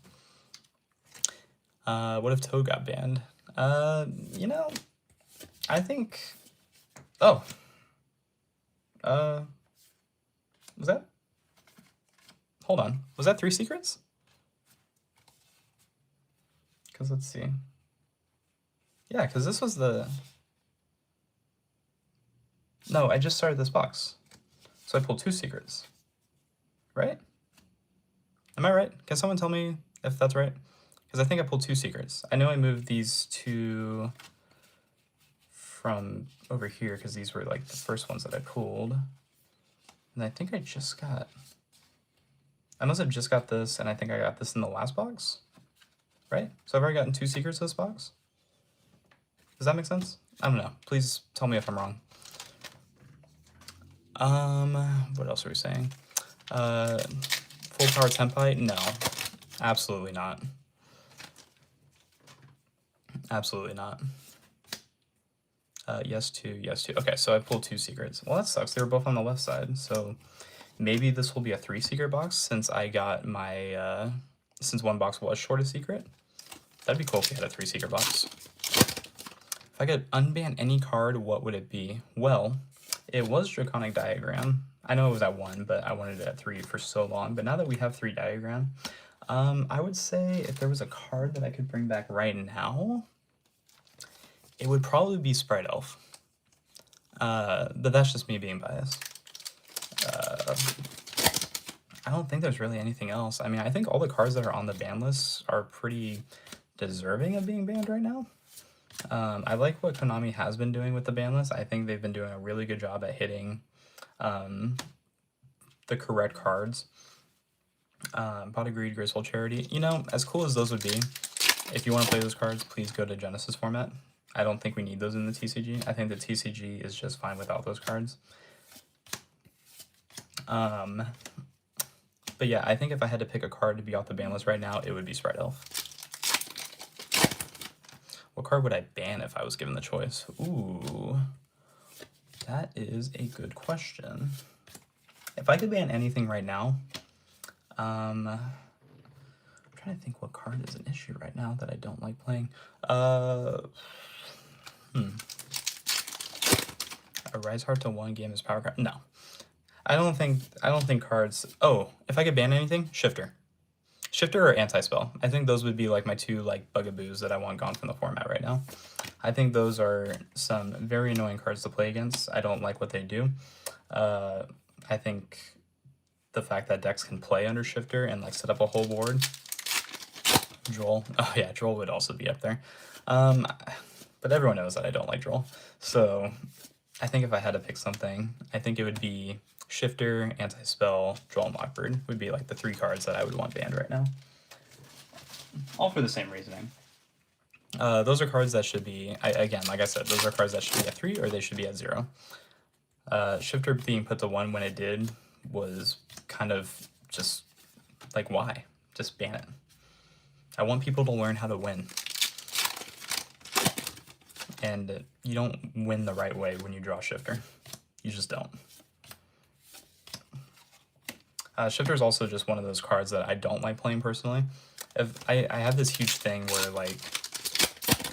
What if Toad got banned? You know, I think... Oh. Was that? Hold on. Was that 3 secrets? Because let's see. Yeah, because this was the... No, I just started this box. So I pulled 2 secrets. Right? Am I right? Can someone tell me if that's right? Because I think I pulled 2 secrets. I know I moved these 2 from over here because these were like the first ones that I pulled. And I think I just got... I must have just got this, and I think I got this in the last box. Right? So I've already gotten 2 secrets of this box? Does that make sense? I don't know. Please tell me if I'm wrong. What else are we saying? Full power Tempite? No. Absolutely not. Absolutely not. Yes to, yes to. Okay, so I pulled 2 secrets. Well, that sucks. They were both on the left side, so maybe this will be a 3 secret box since I got my, since 1 box was short a secret. That'd be cool if we had a 3 secret box. If I could unban any card, what would it be? Well, it was Draconic Diagram. I know it was at 1, but I wanted it at 3 for so long. But now that we have 3 Diagram, I would say if there was a card that I could bring back right now, it would probably be Sprite Elf. But that's just me being biased. I don't think there's really anything else. I mean, I think all the cards that are on the ban list are pretty deserving of being banned right now. I like what Konami has been doing with the ban list. I think they've been doing a really good job at hitting the correct cards. Pot of Greed, Graceful Charity. You know, as cool as those would be, if you want to play those cards, please go to Genesis format. I don't think we need those in the TCG. I think the TCG is just fine without those cards. But yeah, I think if I had to pick a card to be off the ban list right now, it would be Sprite Elf. What card would I ban if I was given the choice? Ooh, that is a good question. If I could ban anything right now, I'm trying to think what card is an issue right now that I don't like playing. A Rise Heart to 1 game is power card. No, I don't think cards. Oh, if I could ban anything, Shifter. Shifter or Anti-Spell. I think those would be like my 2 like bugaboos that I want gone from the format right now. I think those are some very annoying cards to play against. I don't like what they do. I think the fact that decks can play under Shifter and like set up a whole board. Droll. Oh yeah, Droll would also be up there. But everyone knows that I don't like Droll. So I think if I had to pick something, I think it would be Shifter, Anti-Spell, Droll, and Mockbird would be like the 3 cards that I would want banned right now. All for the same reasoning. Those are cards that should be, again, like I said, those are cards that should be at 3 or they should be at 0. Shifter being put to 1 when it did was kind of just like, why? Just ban it. I want people to learn how to win. And you don't win the right way when you draw Shifter. You just don't. Shifter is also just one of those cards that I don't like playing personally. If I have this huge thing where, like,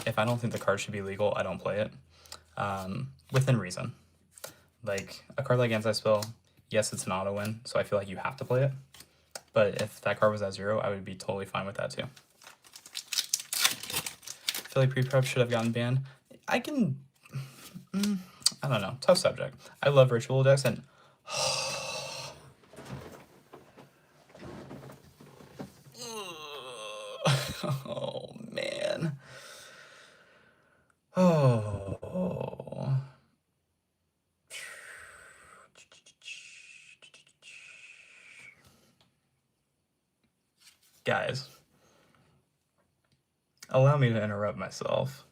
if I don't think the card should be legal, I don't play it. Within reason. Like, a card like Anti-Spell, yes, it's an auto-win, so I feel like you have to play it. But if that card was at 0, I would be totally fine with that too. I feel like pre-prep should have gotten banned. I can... I don't know. Tough subject. I love ritual decks, and... oh, man. Oh. Guys, allow me to interrupt myself.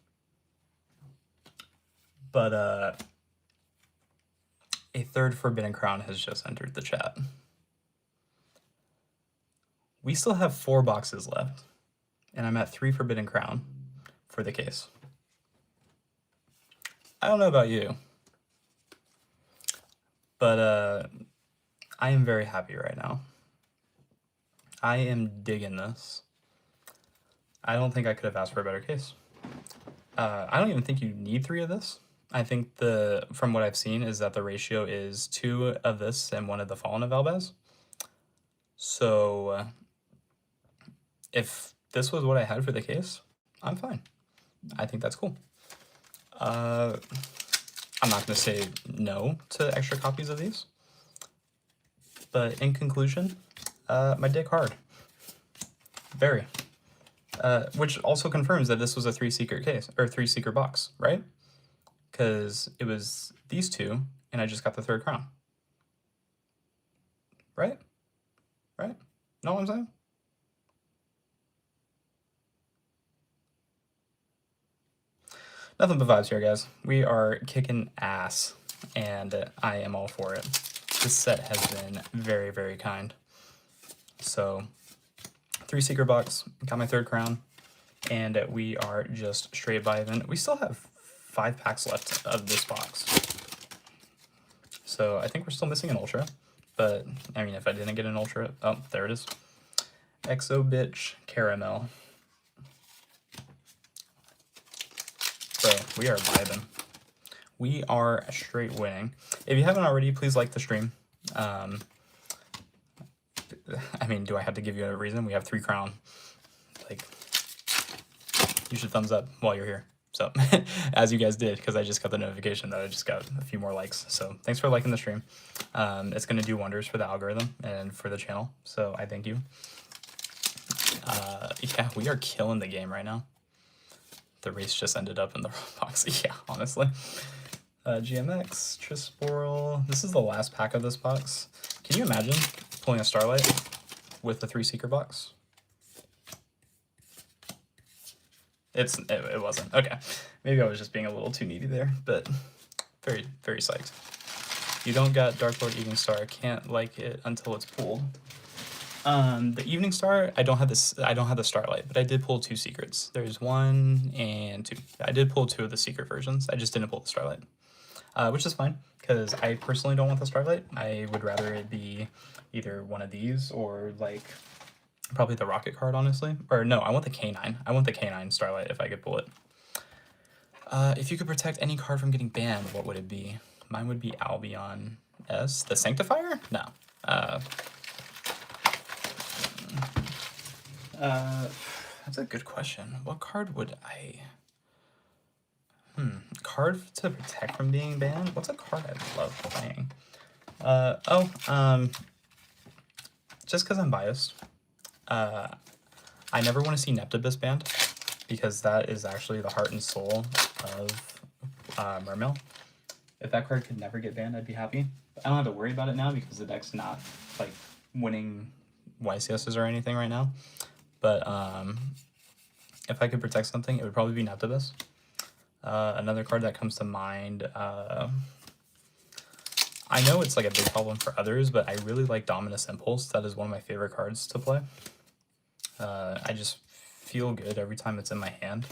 But a third Forbidden Crown has just entered the chat. We still have 4 boxes left, and I'm at 3 Forbidden Crown for the case. I don't know about you, but I am very happy right now. I am digging this. I don't think I could have asked for a better case. I don't even think you need 3 of this. I think from what I've seen is that the ratio is 2 of this and 1 of the Fallen of Valdez. So if this was what I had for the case, I'm fine. I think that's cool. I'm not going to say no to extra copies of these. But in conclusion, my dick hard. Very. Which also confirms that this was a 3-secret case, or 3-secret box, right? Because it was these 2, and I just got the 3rd crown. Right? Right? Know what I'm saying? Nothing but vibes here, guys. We are kicking ass, and I am all for it. This set has been very, very kind. So, 3-secret box, got my 3rd crown, and we are just straight vibing. We still have 5 packs left of this box. So I think we're still missing an Ultra, but I mean, if I didn't get an Ultra, oh, there it is. Exo Bitch Caramel. So we are vibing. We are straight winning. If you haven't already, please like the stream. I mean, do I have to give you a reason? We have 3 crown. Like, you should thumbs up while you're here. So, as you guys did, because I just got the notification that I just got a few more likes. So, thanks for liking the stream. It's going to do wonders for the algorithm and for the channel. So, I thank you. Yeah, we are killing the game right now. The race just ended up in the wrong box. Yeah, honestly. GMX, Trisporal. This is the last pack of this box. Can you imagine pulling a Starlight with the 3-secret box? It wasn't. Okay. Maybe I was just being a little too needy there, but very, very psyched. You don't got Dark Lord Evening Star. Can't like it until it's pulled. The Evening Star, I don't have the Starlight, but I did pull 2 secrets. There's 1 and 2. I did pull 2 of the secret versions. I just didn't pull the Starlight. Which is fine, because I personally don't want the Starlight. I would rather it be either one of these or, like, probably the Rocket card, honestly. Or no, I want the K9. I want the K9 Starlight if I could pull it. If you could protect any card from getting banned, what would it be? Mine would be Albion S. The Sanctifier? No. That's a good question. What card would I... Card to protect from being banned? What's a card I love playing? Just because I'm biased. I never want to see Neptibus banned, because that is actually the heart and soul of Mermail. If that card could never get banned, I'd be happy. I don't have to worry about it now because the deck's not, like, winning YCSs or anything right now. But if I could protect something, it would probably be Neptibus. Another card that comes to mind, I know it's like a big problem for others, but I really like Dominus Impulse. That is one of my favorite cards to play. I just feel good every time it's in my hand.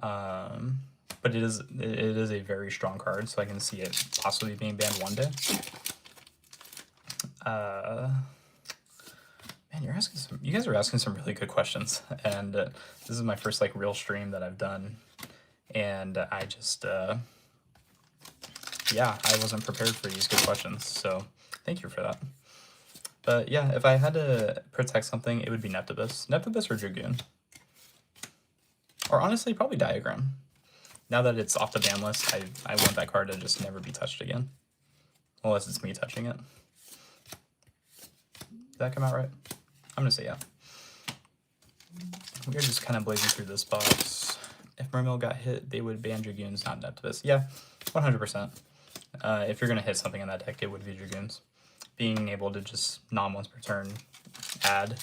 But it is a very strong card, so I can see it possibly being banned one day. Man, you guys are asking some really good questions, and this is my first like real stream that I've done, and I just yeah, I wasn't prepared for these good questions, so thank you for that. But yeah, if I had to protect something, it would be Neptibus or Dragoon, or honestly probably Diagram. Now that it's off the ban list, I want that card to just never be touched again, unless it's me touching it. Did that come out right? I'm gonna say yeah. We're just kind of blazing through this box. If Mermill got hit, they would ban Dragoons, not Neptibus. Yeah, 100%. If you're gonna hit something in that deck, it would be Dragoons. Being able to just once per turn add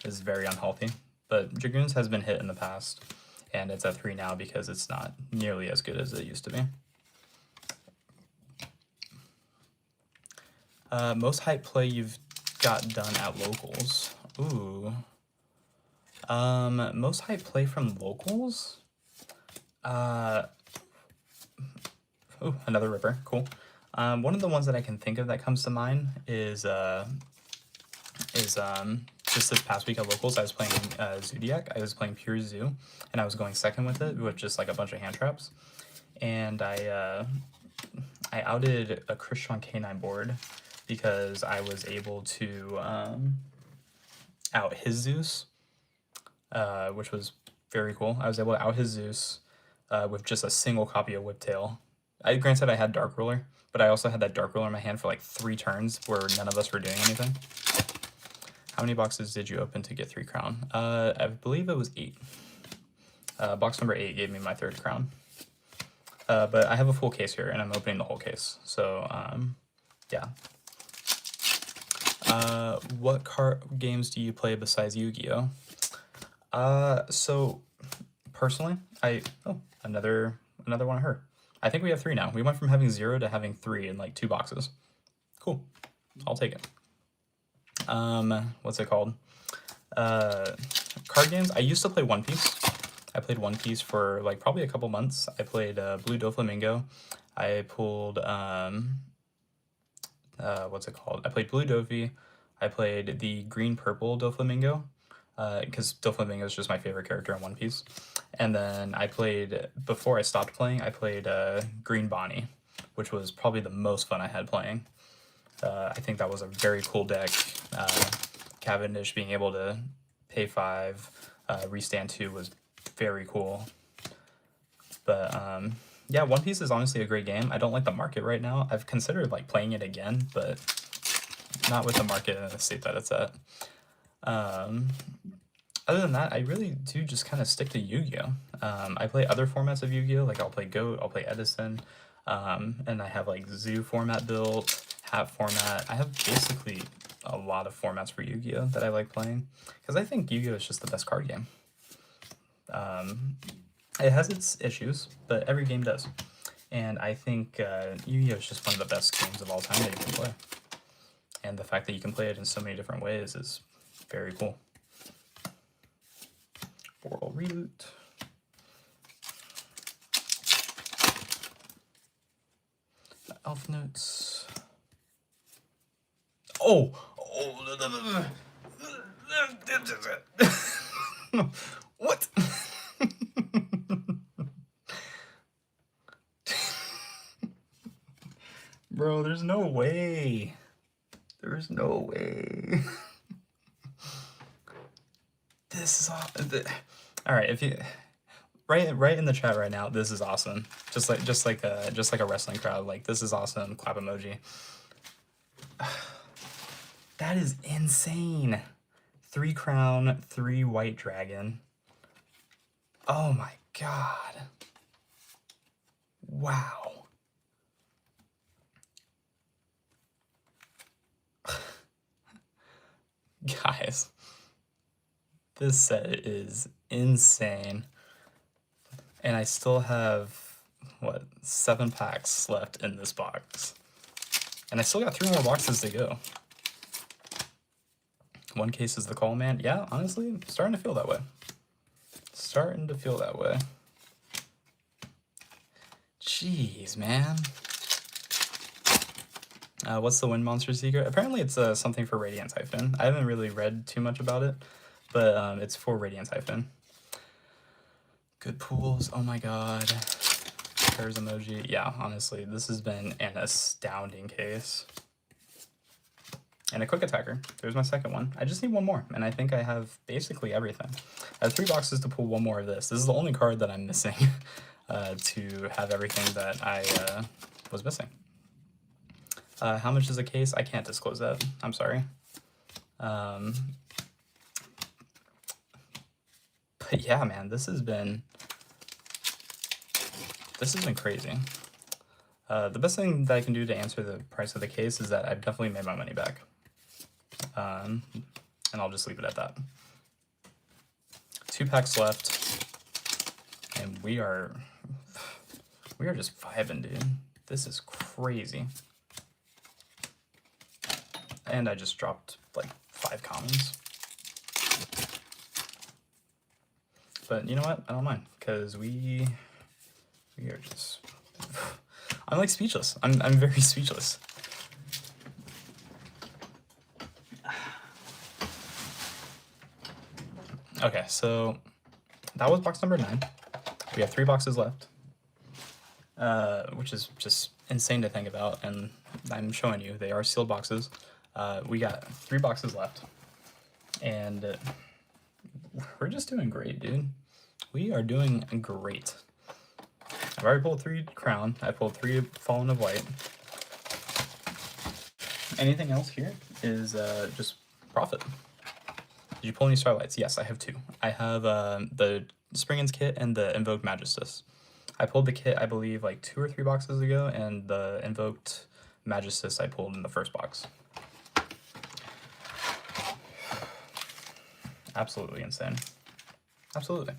is very unhealthy. But Dragoons has been hit in the past, and it's at 3 now because it's not nearly as good as it used to be. Most hype play you've got done at locals. Ooh. Most hype play from locals? Oh, another Ripper, cool. One of the ones that I can think of that comes to mind is just this past week at locals, I was playing Zodiac. I was playing Pure Zoo, and I was going second with it with just like a bunch of hand traps. And I outed a Christian Canine board because I was able to out his Zeus, which was very cool. I was able to out his Zeus with just a single copy of Whiptail. Granted, I had Dark Ruler, but I also had that Dark Ruler in my hand for like 3 turns where none of us were doing anything. How many boxes did you open to get 3 crown? I believe it was 8. Box number 8 gave me my 3rd crown. But I have a full case here, and I'm opening the whole case. So, yeah. What card games do you play besides Yu-Gi-Oh? So, personally, another one of her. I think we have 3 now. We went from having 0 to having 3 in like 2 boxes. Cool. I'll take it. What's it called? Card games. I used to play One Piece. I played One Piece for like probably a couple months. I played Blue Doflamingo. I pulled what's it called? I played Blue Dofi. I played the Green Purple Doflamingo because Doflamingo is just my favorite character in One Piece. And then I played, before I stopped playing, I played Green Bonnie, which was probably the most fun I had playing. I think that was a very cool deck. Cavendish being able to pay 5, restand 2 was very cool. But yeah, One Piece is honestly a great game. I don't like the market right now. I've considered like playing it again, but not with the market in the state that it's at. Other than that, I really do just kind of stick to Yu-Gi-Oh! I play other formats of Yu-Gi-Oh! Like I'll play Goat, I'll play Edison, and I have like Zoo format built, Hat format. I have basically a lot of formats for Yu-Gi-Oh! That I like playing, because I think Yu-Gi-Oh! Is just the best card game. It has its issues, but every game does. And I think Yu-Gi-Oh! Is just one of the best games of all time that you can play. And the fact that you can play it in so many different ways is very cool. Oral Reboot. Elf Notes. Oh! What? Bro, there's no way. There's no way. This is awesome. All right, if you write in the chat right now, this is awesome. Just like a wrestling crowd, like this is awesome. Clap emoji. That is insane. 3 crown, 3 white dragon. Oh my god. Wow. Guys, This set is insane. And I still have, what, 7 packs left in this box. And I still got 3 more boxes to go. One case is the Call Man. Yeah, honestly, starting to feel that way. Starting to feel that way. Jeez, man. What's the Wind Monster secret? Apparently it's something for Radiant Typhon. I haven't really read too much about it, but it's for Radiant Typhon. Good pools. Oh my god. Prayers emoji. Yeah, honestly, this has been an astounding case. And a quick attacker. There's my second one. I just need one more, and I think I have basically everything. I have 3 boxes to pull one more of this. This is the only card that I'm missing to have everything that I was missing. How much is a case? I can't disclose that. I'm sorry. But yeah, man, this has been crazy. The best thing that I can do to answer the price of the case is that I've definitely made my money back. And I'll just leave it at that. 2 packs left, and we are just vibing, dude. This is crazy. And I just dropped like 5 commons. But you know what? I don't mind, because we are just I'm like speechless. I'm very speechless. Okay, so that was box number 9. We have 3 boxes left, which is just insane to think about, and I'm showing you they are sealed boxes. We got 3 boxes left, and we're just doing great, dude. We are doing great. I've already pulled 3 Crown. I pulled 3 Fallen of Light. Anything else here is just profit. Did you pull any Starlights? Yes, I have 2. I have the Springens kit and the Invoked Magistus. I pulled the kit, I believe, like 2 or 3 boxes ago, and the Invoked Magistus I pulled in the first box. Absolutely insane. Absolutely.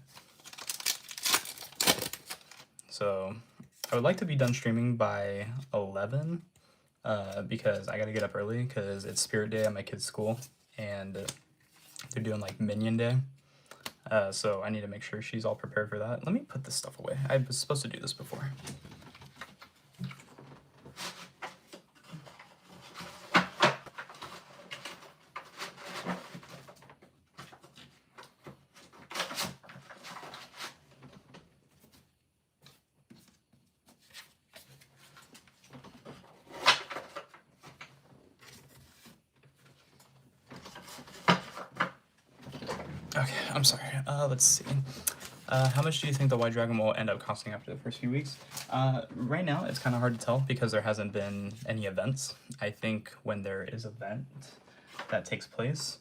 So I would like to be done streaming by 11 because I gotta get up early because it's Spirit Day at my kid's school, and they're doing like Minion Day. So I need to make sure she's all prepared for that. Let me put this stuff away. I was supposed to do this before. Okay, I'm sorry. Let's see. How much do you think the White Dragon will end up costing after the first few weeks? Right now, it's kind of hard to tell because there hasn't been any events. I think when there is an event that takes place,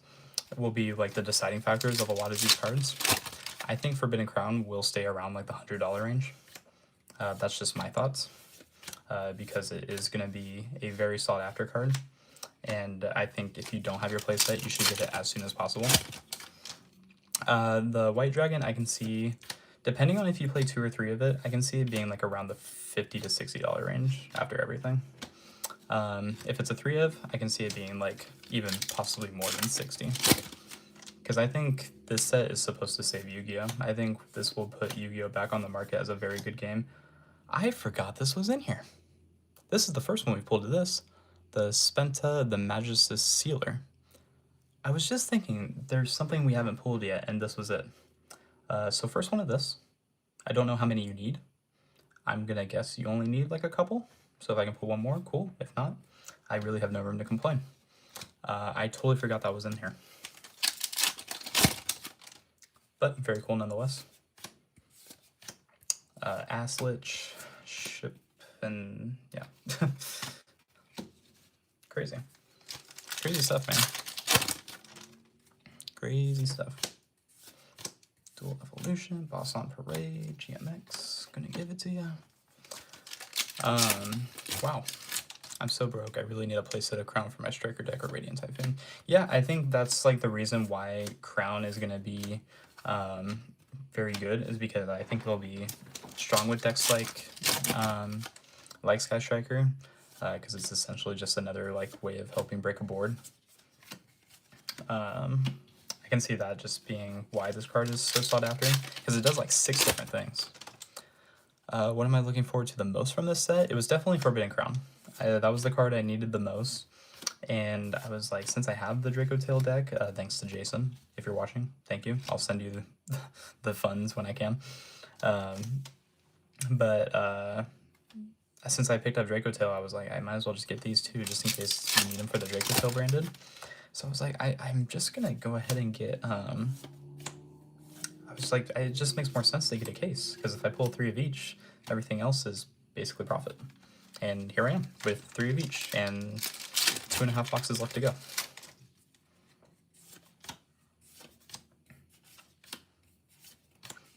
it will be like the deciding factors of a lot of these cards. I think Forbidden Crown will stay around like the $100 range. That's just my thoughts because it is going to be a very sought after card. And I think if you don't have your playset, you should get it as soon as possible. The White Dragon, I can see, depending on if you play 2 or 3 of it, I can see it being like around the $50 to $60 range after everything. If it's a 3 of, I can see it being like even possibly more than 60. Because I think this set is supposed to save Yu-Gi-Oh! I think this will put Yu-Gi-Oh! Back on the market as a very good game. I forgot this was in here. This is the first one we pulled to this. The Spenta, the Magistus Sealer. I was just thinking, there's something we haven't pulled yet, and this was it. So first one of this. I don't know how many you need. I'm gonna guess you only need like a couple. So if I can pull one more, cool. If not, I really have no room to complain. I totally forgot that was in here. But very cool nonetheless. Aslich, ship, and yeah. Crazy. Crazy stuff, man. Crazy stuff. Dual Evolution, Boss on Parade, GMX. Gonna give it to you. Wow. I'm so broke. I really need a playset of Crown for my Striker deck or Radiant Typhoon. Yeah, I think that's like the reason why Crown is going to be very good, is because I think it'll be strong with decks like Sky Striker, because it's essentially just another like way of helping break a board. I can see that just being why this card is so sought after, because it does like 6 different things. What am I looking forward to the most from this set? It was definitely Forbidden Crown. That was the card I needed the most. And I was like, since I have the Draco Tail deck, thanks to Jason, if you're watching, thank you. I'll send you the funds when I can. Since I picked up Draco Tail, I was like, I might as well just get these two just in case you need them for the Draco Tail branded. So I was like, I'm just gonna go ahead and get, I was like, it just makes more sense to get a case, because if I pull 3 of each, everything else is basically profit. And here I am with 3 of each and 2.5 boxes left to go.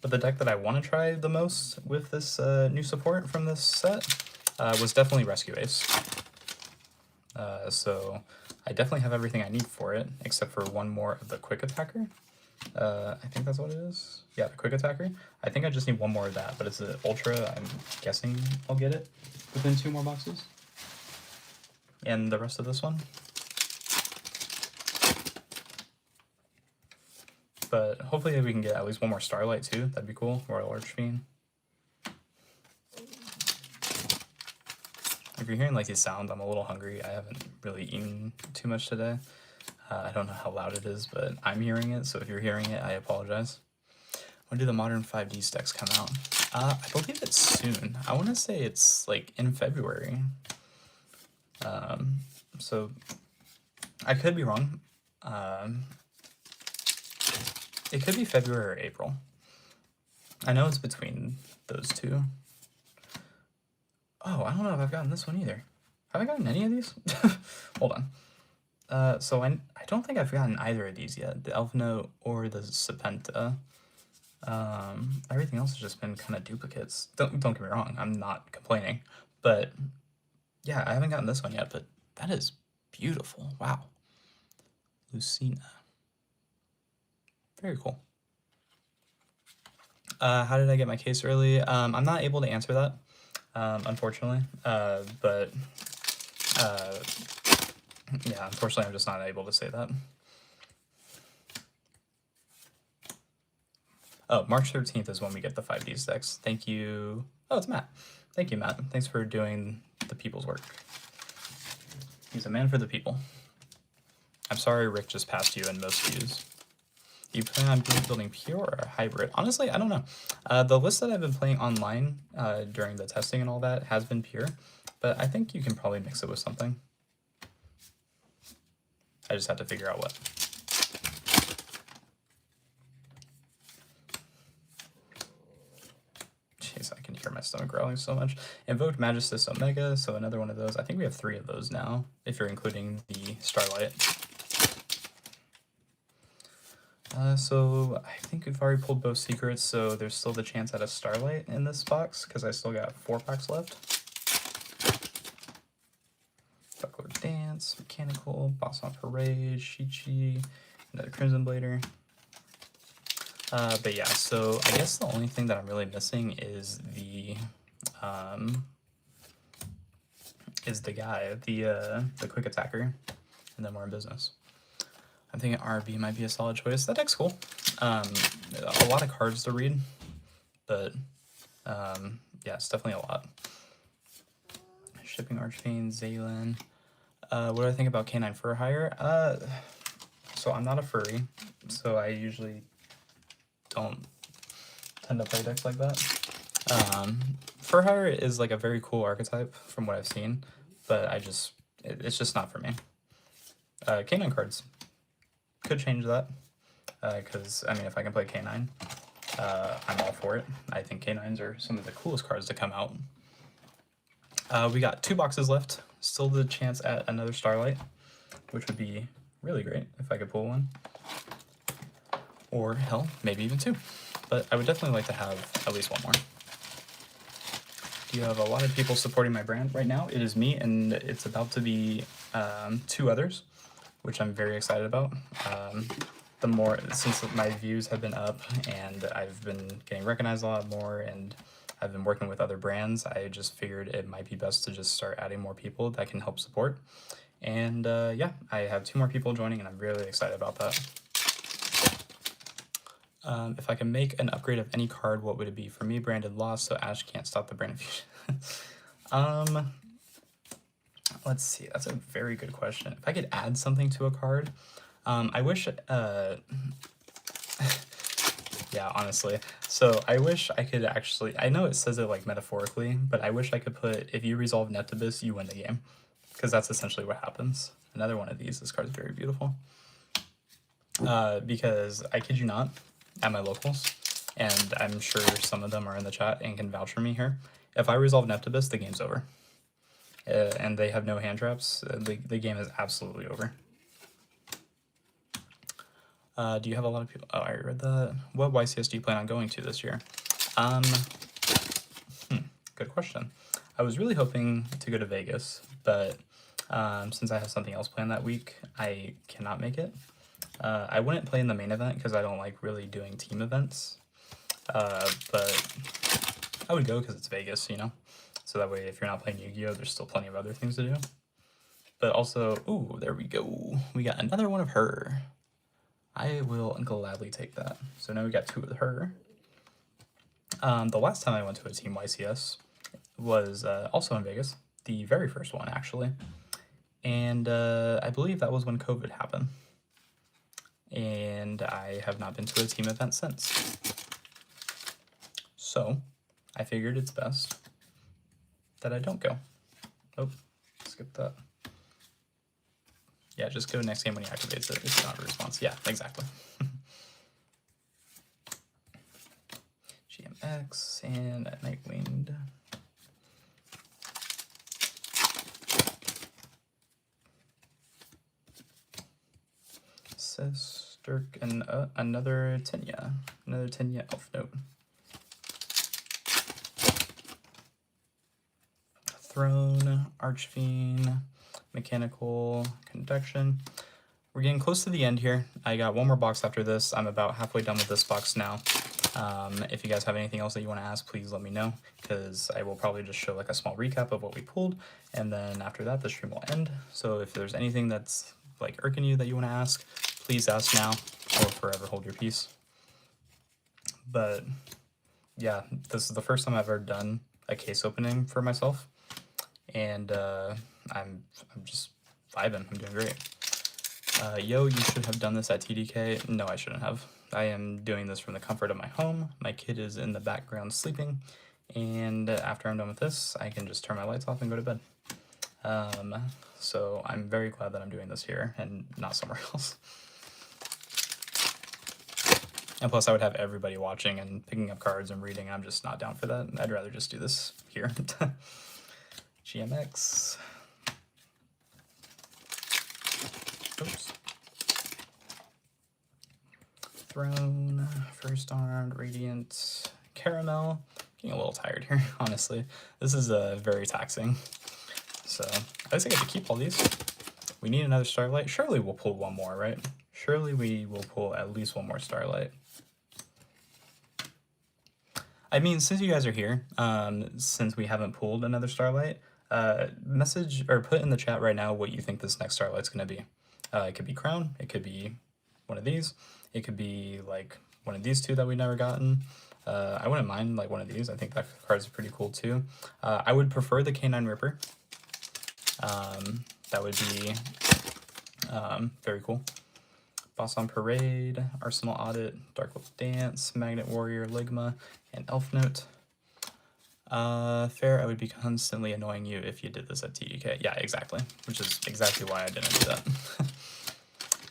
But the deck that I want to try the most with this new support from this set was definitely Rescue Ace. So I definitely have everything I need for it, except for one more of the Quick Attacker. I think that's what it is. Yeah, the Quick Attacker. I think I just need one more of that, but it's an Ultra. I'm guessing I'll get it within 2 more boxes. And the rest of this one. But hopefully we can get at least one more Starlight too. That'd be cool. Royal Archfiend. If you're hearing like these sounds, I'm a little hungry. I haven't really eaten too much today. I don't know how loud it is, but I'm hearing it. So if you're hearing it, I apologize. When do the modern 5D stacks come out? I believe it's soon. I want to say it's like in February. So I could be wrong. It could be February or April. I know it's between those two. Oh, I don't know if I've gotten this one either. Have I gotten any of these? Hold on. So I don't think I've gotten either of these yet, the Elf Note or the Serpenta. Everything else has just been kind of duplicates. Don't get me wrong, I'm not complaining, but yeah, I haven't gotten this one yet, but that is beautiful. Wow. Lucina. Very cool. How did I get my case early? I'm not able to answer that, unfortunately, but yeah, unfortunately, I'm just not able to say that. Oh, March 13th is when we get the 5D stacks. Thank you. Oh, it's Matt. Thank you, Matt. Thanks for doing the people's work. He's a man for the people. I'm sorry Rick just passed you in most views. Do you plan on building pure or a hybrid? Honestly, I don't know. The list that I've been playing online during the testing and all that has been pure, but I think you can probably mix it with something. I just have to figure out what. Jeez, I can hear my stomach growling so much. Invoked Magistus Omega, so another one of those. I think we have 3 of those now, if you're including the Starlight. So I think we've already pulled both secrets, so there's still the chance at a Starlight in this box, because I still got 4 packs left. Bucklord Dance, Mechanical, Boss on Parade, Shichi, another Crimson Blader. But yeah, so I guess the only thing that I'm really missing is the Quick Attacker, and then we're in business. I'm thinking RB might be a solid choice. That deck's cool. A lot of cards to read, but yeah, it's definitely a lot. Shipping Archfiend, Zaylin. What do I think about Canine Fur Hire? So I'm not a furry, so I usually don't tend to play decks like that. Fur Hire is like a very cool archetype from what I've seen, but it's just not for me. Canine cards could change that, because I mean, if I can play Canine, I'm all for it. I think Canines are some of the coolest cards to come out. We got 2 boxes left. Still the chance at another Starlight, which would be really great if I could pull one. Or hell, maybe even 2. But I would definitely like to have at least 1 more. Do You have a lot of people supporting my brand right now. It is me, and it's about to be 2 others, which I'm very excited about. The more, since my views have been up and I've been getting recognized a lot more and I've been working with other brands, I just figured it might be best to just start adding more people that can help support. And yeah, I have 2 more people joining and I'm really excited about that. If I can make an upgrade of any card, what would it be? For me, branded lost, so Ash can't stop the brand fusion. Let's see, that's a very good question. If I could add something to a card, I wish, yeah, honestly. So I wish I could actually, I know it says it like metaphorically, but I wish I could put, if you resolve Neptibus, you win the game. Because that's essentially what happens. Another one of these, this card's very beautiful. Because I kid you not, at my locals, and I'm sure some of them are in the chat and can vouch for me here, if I resolve Neptibus, the game's over. And they have no hand traps, the game is absolutely over. Do you have a lot of people? Oh, I already read that. What YCS do you plan on going to this year? Good question. I was really hoping to go to Vegas, but since I have something else planned that week, I cannot make it. I wouldn't play in the main event because I don't like really doing team events, but I would go because it's Vegas, you know? So that way, if you're not playing Yu-Gi-Oh, there's still plenty of other things to do. But also, ooh, there we go. We got another one of her. I will gladly take that. So now we got 2 of her. The last time I went to a team YCS was also in Vegas, the very first one actually, and I believe that was when COVID happened, and I have not been to a team event since. So I figured it's best that I don't go. Oh, skip that. Yeah, just go next game when he activates it. It's not a response. Yeah, exactly. GMX and Nightwing. Says Dirk and another Tenya. Another Tenya elf note. Throne, Archfiend, Mechanical, Conduction. We're getting close to the end here. I got 1 more box after this. I'm about halfway done with this box now. If you guys have anything else that you want to ask, please let me know, because I will probably just show like a small recap of what we pulled, and then after that the stream will end. So if there's anything that's like irking you that you want to ask, please ask now or forever hold your peace. But yeah, this is the first time I've ever done a case opening for myself, and I'm just vibing. I'm doing great. Yo, you should have done this at TDK. No, I shouldn't have. I am doing this from the comfort of my home. My kid is in the background sleeping, and after I'm done with this, I can just turn my lights off and go to bed. So I'm very glad that I'm doing this here and not somewhere else. And plus I would have everybody watching and picking up cards and reading. I'm just not down for that. I'd rather just do this here. GMX. Oops. Throne, First Armed, Radiant, Caramel. Getting a little tired here, honestly. This is very taxing. So I guess I get to keep all these. We need another Starlight. Surely we'll pull 1 more, right? Surely we will pull at least 1 more Starlight. I mean, since you guys are here, since we haven't pulled another Starlight, message or put in the chat right now what you think this next Starlight's going to be. It could be Crown, it could be one of these, it could be like one of these 2 that we've never gotten. I wouldn't mind like one of these. I think that card's pretty cool too. I would prefer the Canine Ripper. That would be very cool. Boss on Parade, Arsenal Audit, Dark Wolf Dance, Magnet Warrior, Ligma, and Elf Note. Fair, I would be constantly annoying you if you did this at TDK. Yeah, exactly, which is exactly why I didn't do that.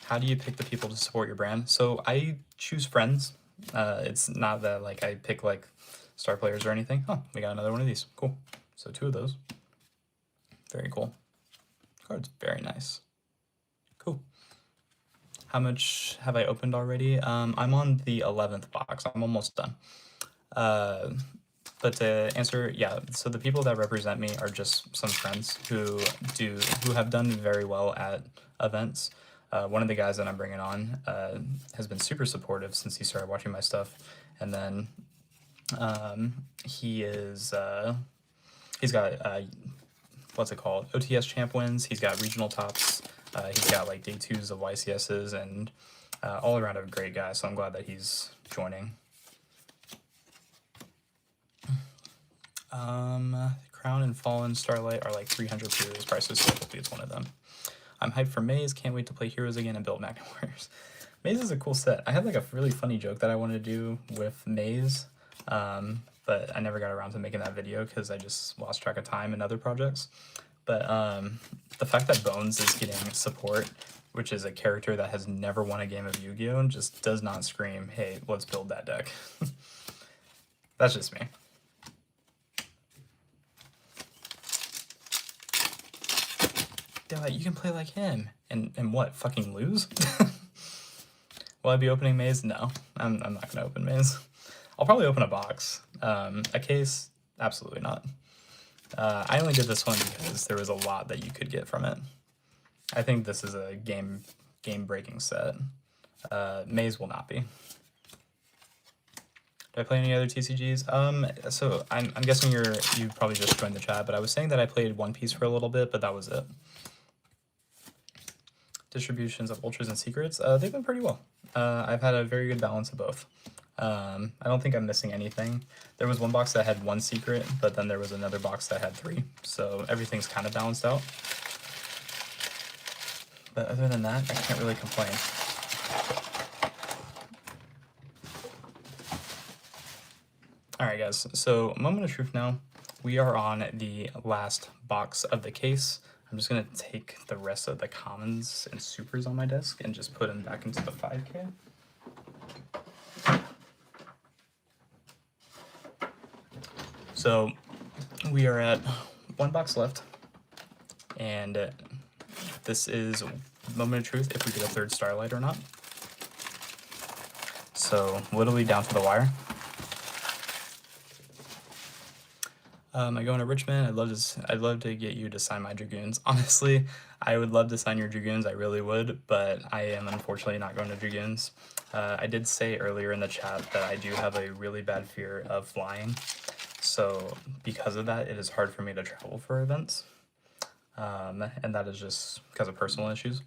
How do you pick the people to support your brand? So I choose friends. It's not that like I pick like star players or anything. Oh, we got another one of these. Cool. So 2 of those. Very cool. Card's very nice. Cool. How much have I opened already? I'm on the 11th box. I'm almost done. But to answer, yeah, so the people that represent me are just some friends who have done very well at events. One of the guys that I'm bringing on has been super supportive since he started watching my stuff, and then he's got what's it called, OTS champ wins. He's got regional tops. He's got like day 2s of YCSs, and all around a great guy. So I'm glad that he's joining. Crown and Fallen Starlight are like 300 previous prices, so hopefully it's one of them. I'm hyped for Maze, can't wait to play Heroes again and build Magnet Warriors. Maze is a cool set. I had like a really funny joke that I wanted to do with Maze, but I never got around to making that video because I just lost track of time in other projects. But the fact that Bones is getting support, which is a character that has never won a game of Yu-Gi-Oh! Just does not scream, hey, let's build that deck. That's just me. You can play like him and what, fucking lose? Will I be opening Maze? No, I'm not gonna open Maze. I'll probably open a box. A case? Absolutely not. I only did this one because there was a lot that you could get from it. I think this is a game-breaking set. Maze will not be. Do I play any other TCGs? So I'm guessing you probably just joined the chat, but I was saying that I played One Piece for a little bit, but that was it. Distributions of Ultras and Secrets, they've been pretty well. I've had a very good balance of both. I don't think I'm missing anything. There was one box that had 1 secret, but then there was another box that had 3, so everything's kind of balanced out. But other than that, I can't really complain. Alright guys, so moment of truth now. We are on the last box of the case. I'm just going to take the rest of the commons and supers on my desk and just put them back into the 5K. So we are at 1 box left, and this is moment of truth if we get a 3rd Starlight or not. So literally down to the wire. I go into Richmond. I'd love to get you to sign my Dragoons. Honestly, I would love to sign your Dragoons. I really would, but I am unfortunately not going to Dragoons. I did say earlier in the chat that I do have a really bad fear of flying. So because of that, it is hard for me to travel for events. And that is just because of personal issues.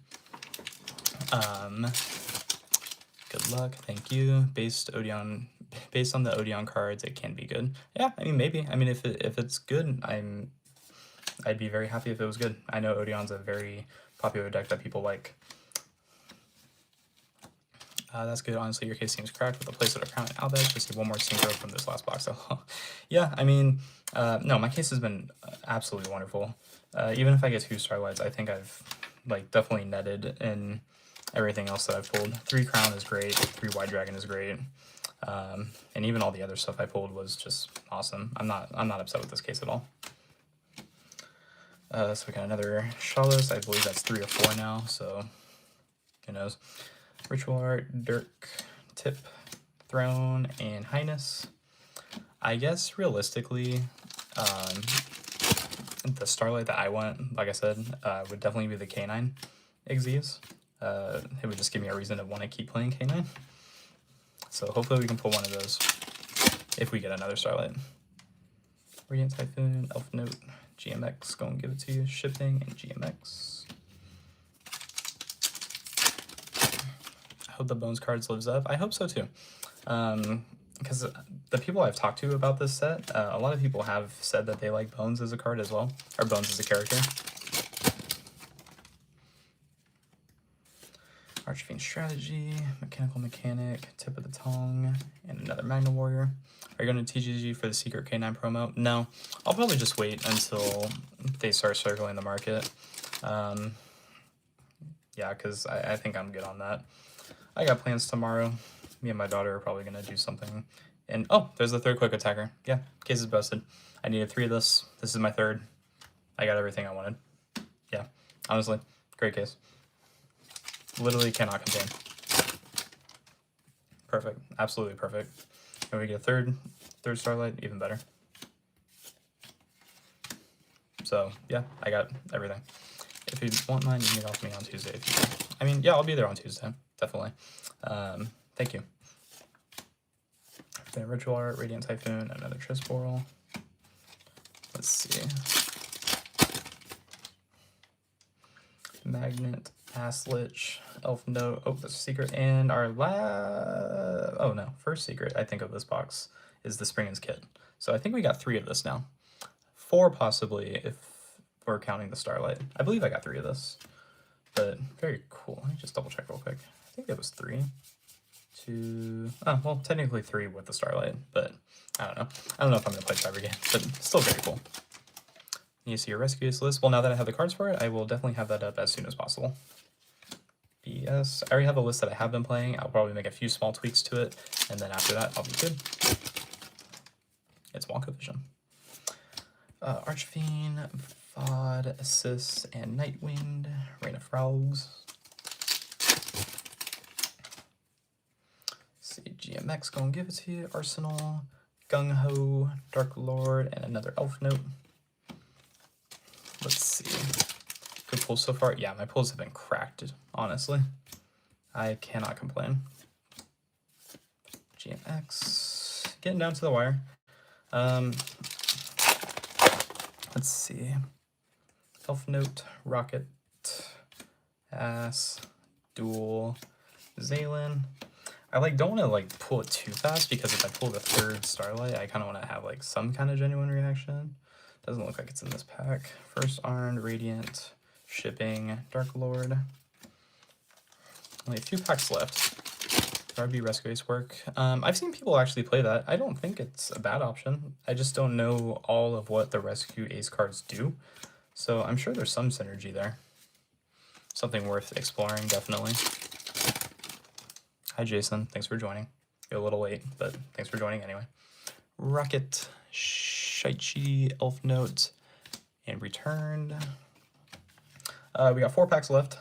Good luck. Thank you. Based on the Odeon cards, it can be good. Yeah, I mean, maybe. I mean, if it's good, I'd be very happy if it was good. I know Odeon's a very popular deck that people like. That's good. Honestly, your case seems cracked with a place of a crown and Albert. Just need 1 more synchro from this last box. So, yeah, I mean, no, my case has been absolutely wonderful. Even if I get 2 Starlights, I think I've like definitely netted in everything else that I've pulled. 3 Crown is great. 3 White Dragon is great. And even all the other stuff I pulled was just awesome. I'm not upset with this case at all. So we got another Shalos. I believe that's 3 or 4 now, so who knows. Ritual Art, Dirk, Tip, Throne, and Highness. I guess realistically, the Starlight that I want, like I said, would definitely be the K9 Xyz. It would just give me a reason to want to keep playing K9. So hopefully we can pull one of those if we get another Starlight. Radiant Typhoon, Elf Note, GMX, go and give it to you. Shipping and GMX. I hope the Bones cards lives up. I hope so too. Because the people I've talked to about this set, a lot of people have said that they like Bones as a card as well, or Bones as a character. Archfiend Strategy, Mechanical Mechanic, Tip of the Tongue, and another Magna Warrior. Are you going to TGG for the Secret K9 promo? No, I'll probably just wait until they start circling the market. Yeah, because I think I'm good on that. I got plans tomorrow. Me and my daughter are probably going to do something. And, oh, there's the 3rd Quick Attacker. Yeah, case is busted. I needed 3 of this. This is my 3rd. I got everything I wanted. Yeah, honestly, great case. Literally cannot contain. Perfect. Absolutely perfect. And we get a third Starlight, even better. So yeah, I got everything. If you want mine, you can get off me on Tuesday if you can. I mean, yeah, I'll be there on Tuesday, definitely. Thank you. Okay, Ritual Art, Radiant Typhoon, another Trisporal. Let's see. Magnet, Aslich, Elf Note. Oh, that's a secret. And our oh no, first secret I think of this box is the Springen's Kit. So I think we got 3 of this now. 4 possibly if we're counting the Starlight. I believe I got 3 of this, but very cool. Let me just double check real quick. I think it was 3. 2, oh, well, technically 3 with the Starlight, but I don't know. I don't know if I'm gonna play Cyber again, but still very cool. You see your rescue list. Well, now that I have the cards for it, I will definitely have that up as soon as possible. BS. I already have a list that I have been playing. I'll probably make a few small tweaks to it, and then after that, I'll be good. It's Wonka Vision. Archfiend, Vod, Assist, and Nightwind. Rain of Frogs. See, GMX gonna give it to you. Arsenal, Gung Ho, Dark Lord, and another Elf Note. Let's see. Good pulls so far. Yeah, my pulls have been cracked, honestly. I cannot complain. GMX. Getting down to the wire. Let's see. Elf Note, Rocket, Ass, Duel, Zaylin. I don't want to pull it too fast because if I pull the 3rd Starlight, I kind of want to have some kind of genuine reaction. Doesn't look like it's in this pack. First Armed, Radiant, Shipping, Dark Lord. Only a few packs left. RB Rescue Ace work. I've seen people actually play that. I don't think it's a bad option. I just don't know all of what the Rescue Ace cards do. So I'm sure there's some synergy there. Something worth exploring, definitely. Hi, Jason. Thanks for joining. You're a little late, but thanks for joining anyway. Rocket, Shaichi, Elf Note, and Returned. We got 4 packs left.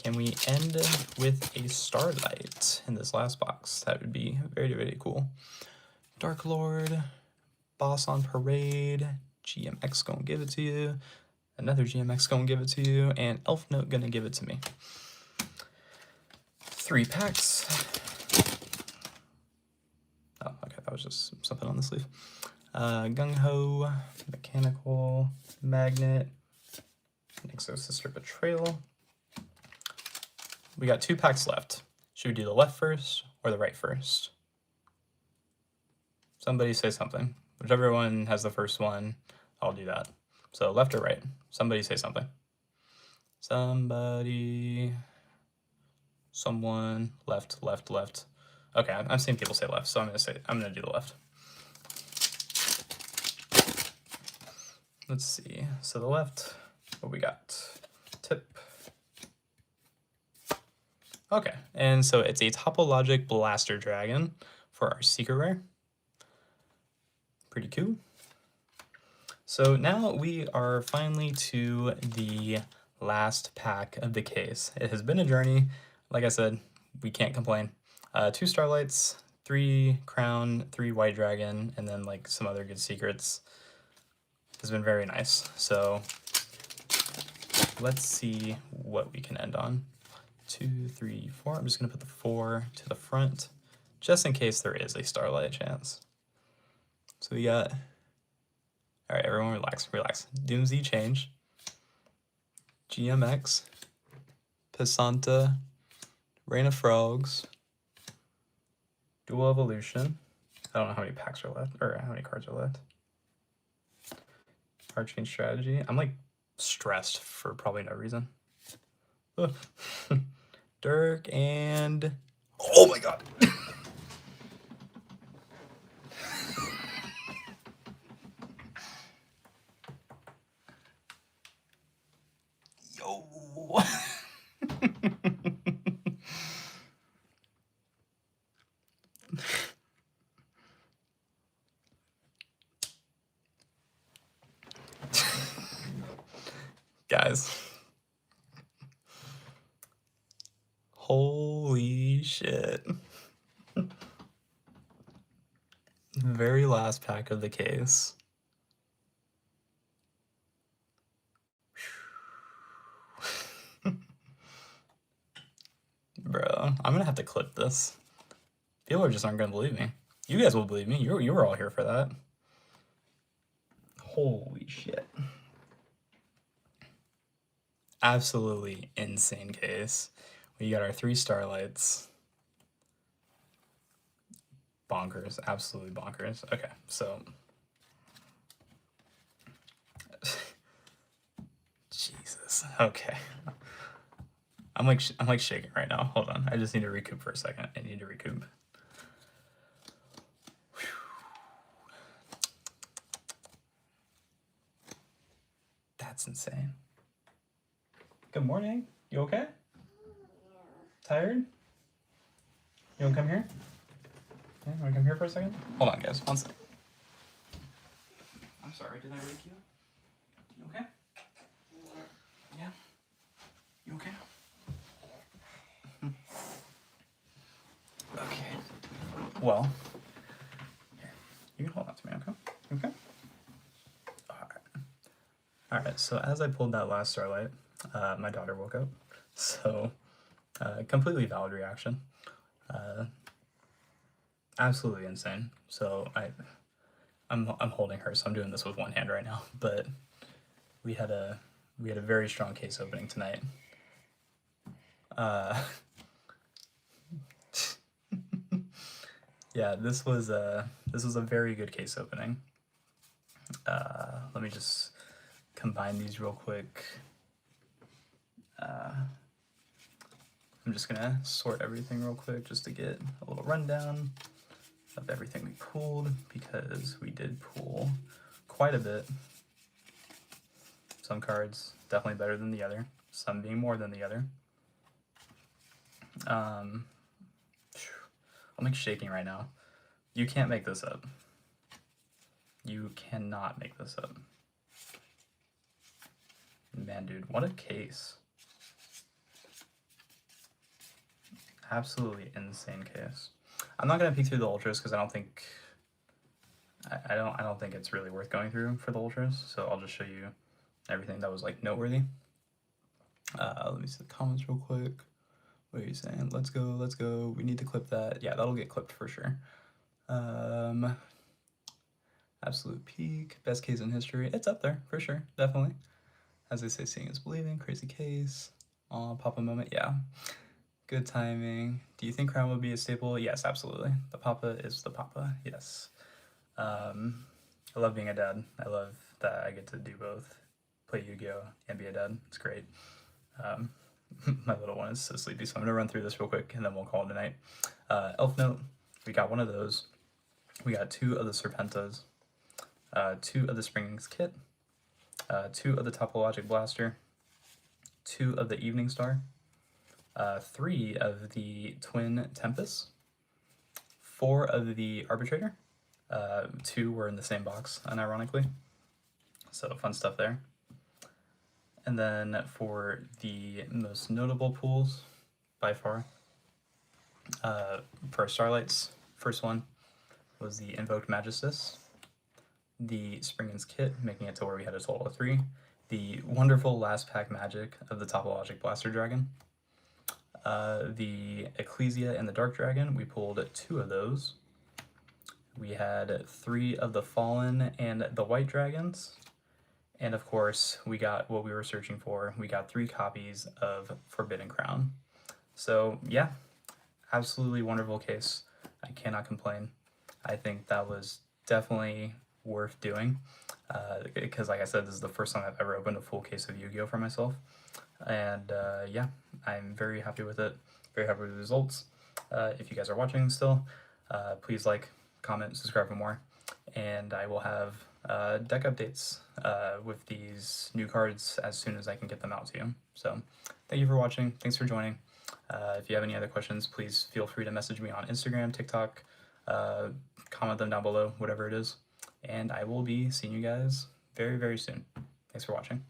Can we end with a Starlight in this last box? That would be very, very cool. Dark Lord, Boss on Parade, GMX gonna give it to you. Another GMX gonna give it to you, and Elf Note gonna give it to me. 3 packs. Oh, okay, that was just something on the sleeve. Gung Ho, Mechanical, Magnet, Nixo Sister Betrayal. We got 2 packs left. Should we do the left first or the right first? Somebody say something. Whichever one has the first one, I'll do that. So left or right? Somebody say something. Somebody. Someone. Left, left, left. Okay, I'm seeing people say left, so I'm gonna do the left. Let's see. So the left, what we got? Tip. Okay, and so it's a Topologic Blaster Dragon for our Secret Rare. Pretty cool. So now we are finally to the last pack of the case. It has been a journey. Like I said, we can't complain. 2 Starlights, 3 Crown, 3 White Dragon, and then some other good secrets. Has been very nice. So let's see what we can end on. 2, 3, 4. I'm just gonna put the 4 to the front, just in case there is a Starlight chance. So we got, all right, everyone relax, relax. Doomsday Change, GMX, Pisanta, Rain of Frogs, Dual Evolution. I don't know how many packs are left, or how many cards are left. Arcane Strategy. I'm stressed for probably no reason. Dirk and, oh my god. Yo. Guys. Holy shit. Very last pack of the case. I'm gonna have to clip this. People just aren't gonna believe me. You guys will believe me. You were all here for that. Holy shit. Absolutely insane case. We got our 3 starlights. Bonkers. Absolutely bonkers. Okay, so Jesus. Okay. I'm like shaking right now. Hold on. I just need to recoup for a second. I need to recoup. That's insane. Good morning. You okay? Tired? You wanna come here? Yeah, you wanna come here for a second? Hold on, guys. One second. I'm sorry. Did I wake you? You okay? Yeah. You okay? Okay. Well, here. You can hold on to me, okay? Okay? Alright, so as I pulled that last starlight, my daughter woke up. So, completely valid reaction. Absolutely insane. So I'm holding her, so I'm doing this with one hand right now. But we had a very strong case opening tonight. Yeah, this was a very good case opening. Let me just combine these real quick. I'm just gonna sort everything real quick just to get a little rundown of everything we pulled, because we did pull quite a bit. Some cards definitely better than the other, some being more than the other. I'm like shaking right now. You can't make this up. You cannot make this up. Man, dude, what a case. Absolutely insane case. I'm not gonna peek through the ultras because I don't think it's really worth going through for the ultras. So I'll just show you everything that was like noteworthy. Let me see the comments real quick. What are you saying? Let's go, let's go. We need to clip that. Yeah, that'll get clipped for sure. Absolute peak, best case in history. It's up there for sure, definitely. As they say, seeing is believing. Crazy case. Aw, Papa moment. Yeah. Good timing. Do you think Crown would be a staple? Yes, absolutely. The Papa is the Papa. Yes. I love being a dad. I love that I get to do both. Play Yu-Gi-Oh! And be a dad. It's great. My little one is so sleepy, so I'm gonna run through this real quick and then we'll call it a night. Elf Note. We got one of those. We got 2 of the Serpentas. 2 of the Spring's Kit. 2 of the Topologic Blaster. 2 of the Evening Star. 3 of the Twin Tempest, 4 of the Arbitrator. 2 were in the same box, unironically. So fun stuff there. And then for the most notable pulls, by far, for Starlights, first one was the Invoked Magistus, the Spring's Kit, making it to where we had a total of 3, the wonderful last pack magic of the Topologic Blaster Dragon, the Ecclesia and the Dark Dragon. We pulled 2 of those. We had 3 of the Fallen and the White Dragons. And of course, we got what we were searching for. We got 3 copies of Forbidden Crown. So yeah, absolutely wonderful case. I cannot complain. I think that was definitely worth doing. Because like I said, this is the first time I've ever opened a full case of Yu-Gi-Oh! For myself. And yeah, I'm very happy with it, very happy with the results. If you guys are watching still, please like, comment, subscribe for more, and I will have deck updates with these new cards as soon as I can get them out to you. So thank you for watching, thanks for joining. If you have any other questions, please feel free to message me on Instagram, TikTok, comment them down below, whatever it is, and I will be seeing you guys very, very soon. Thanks for watching.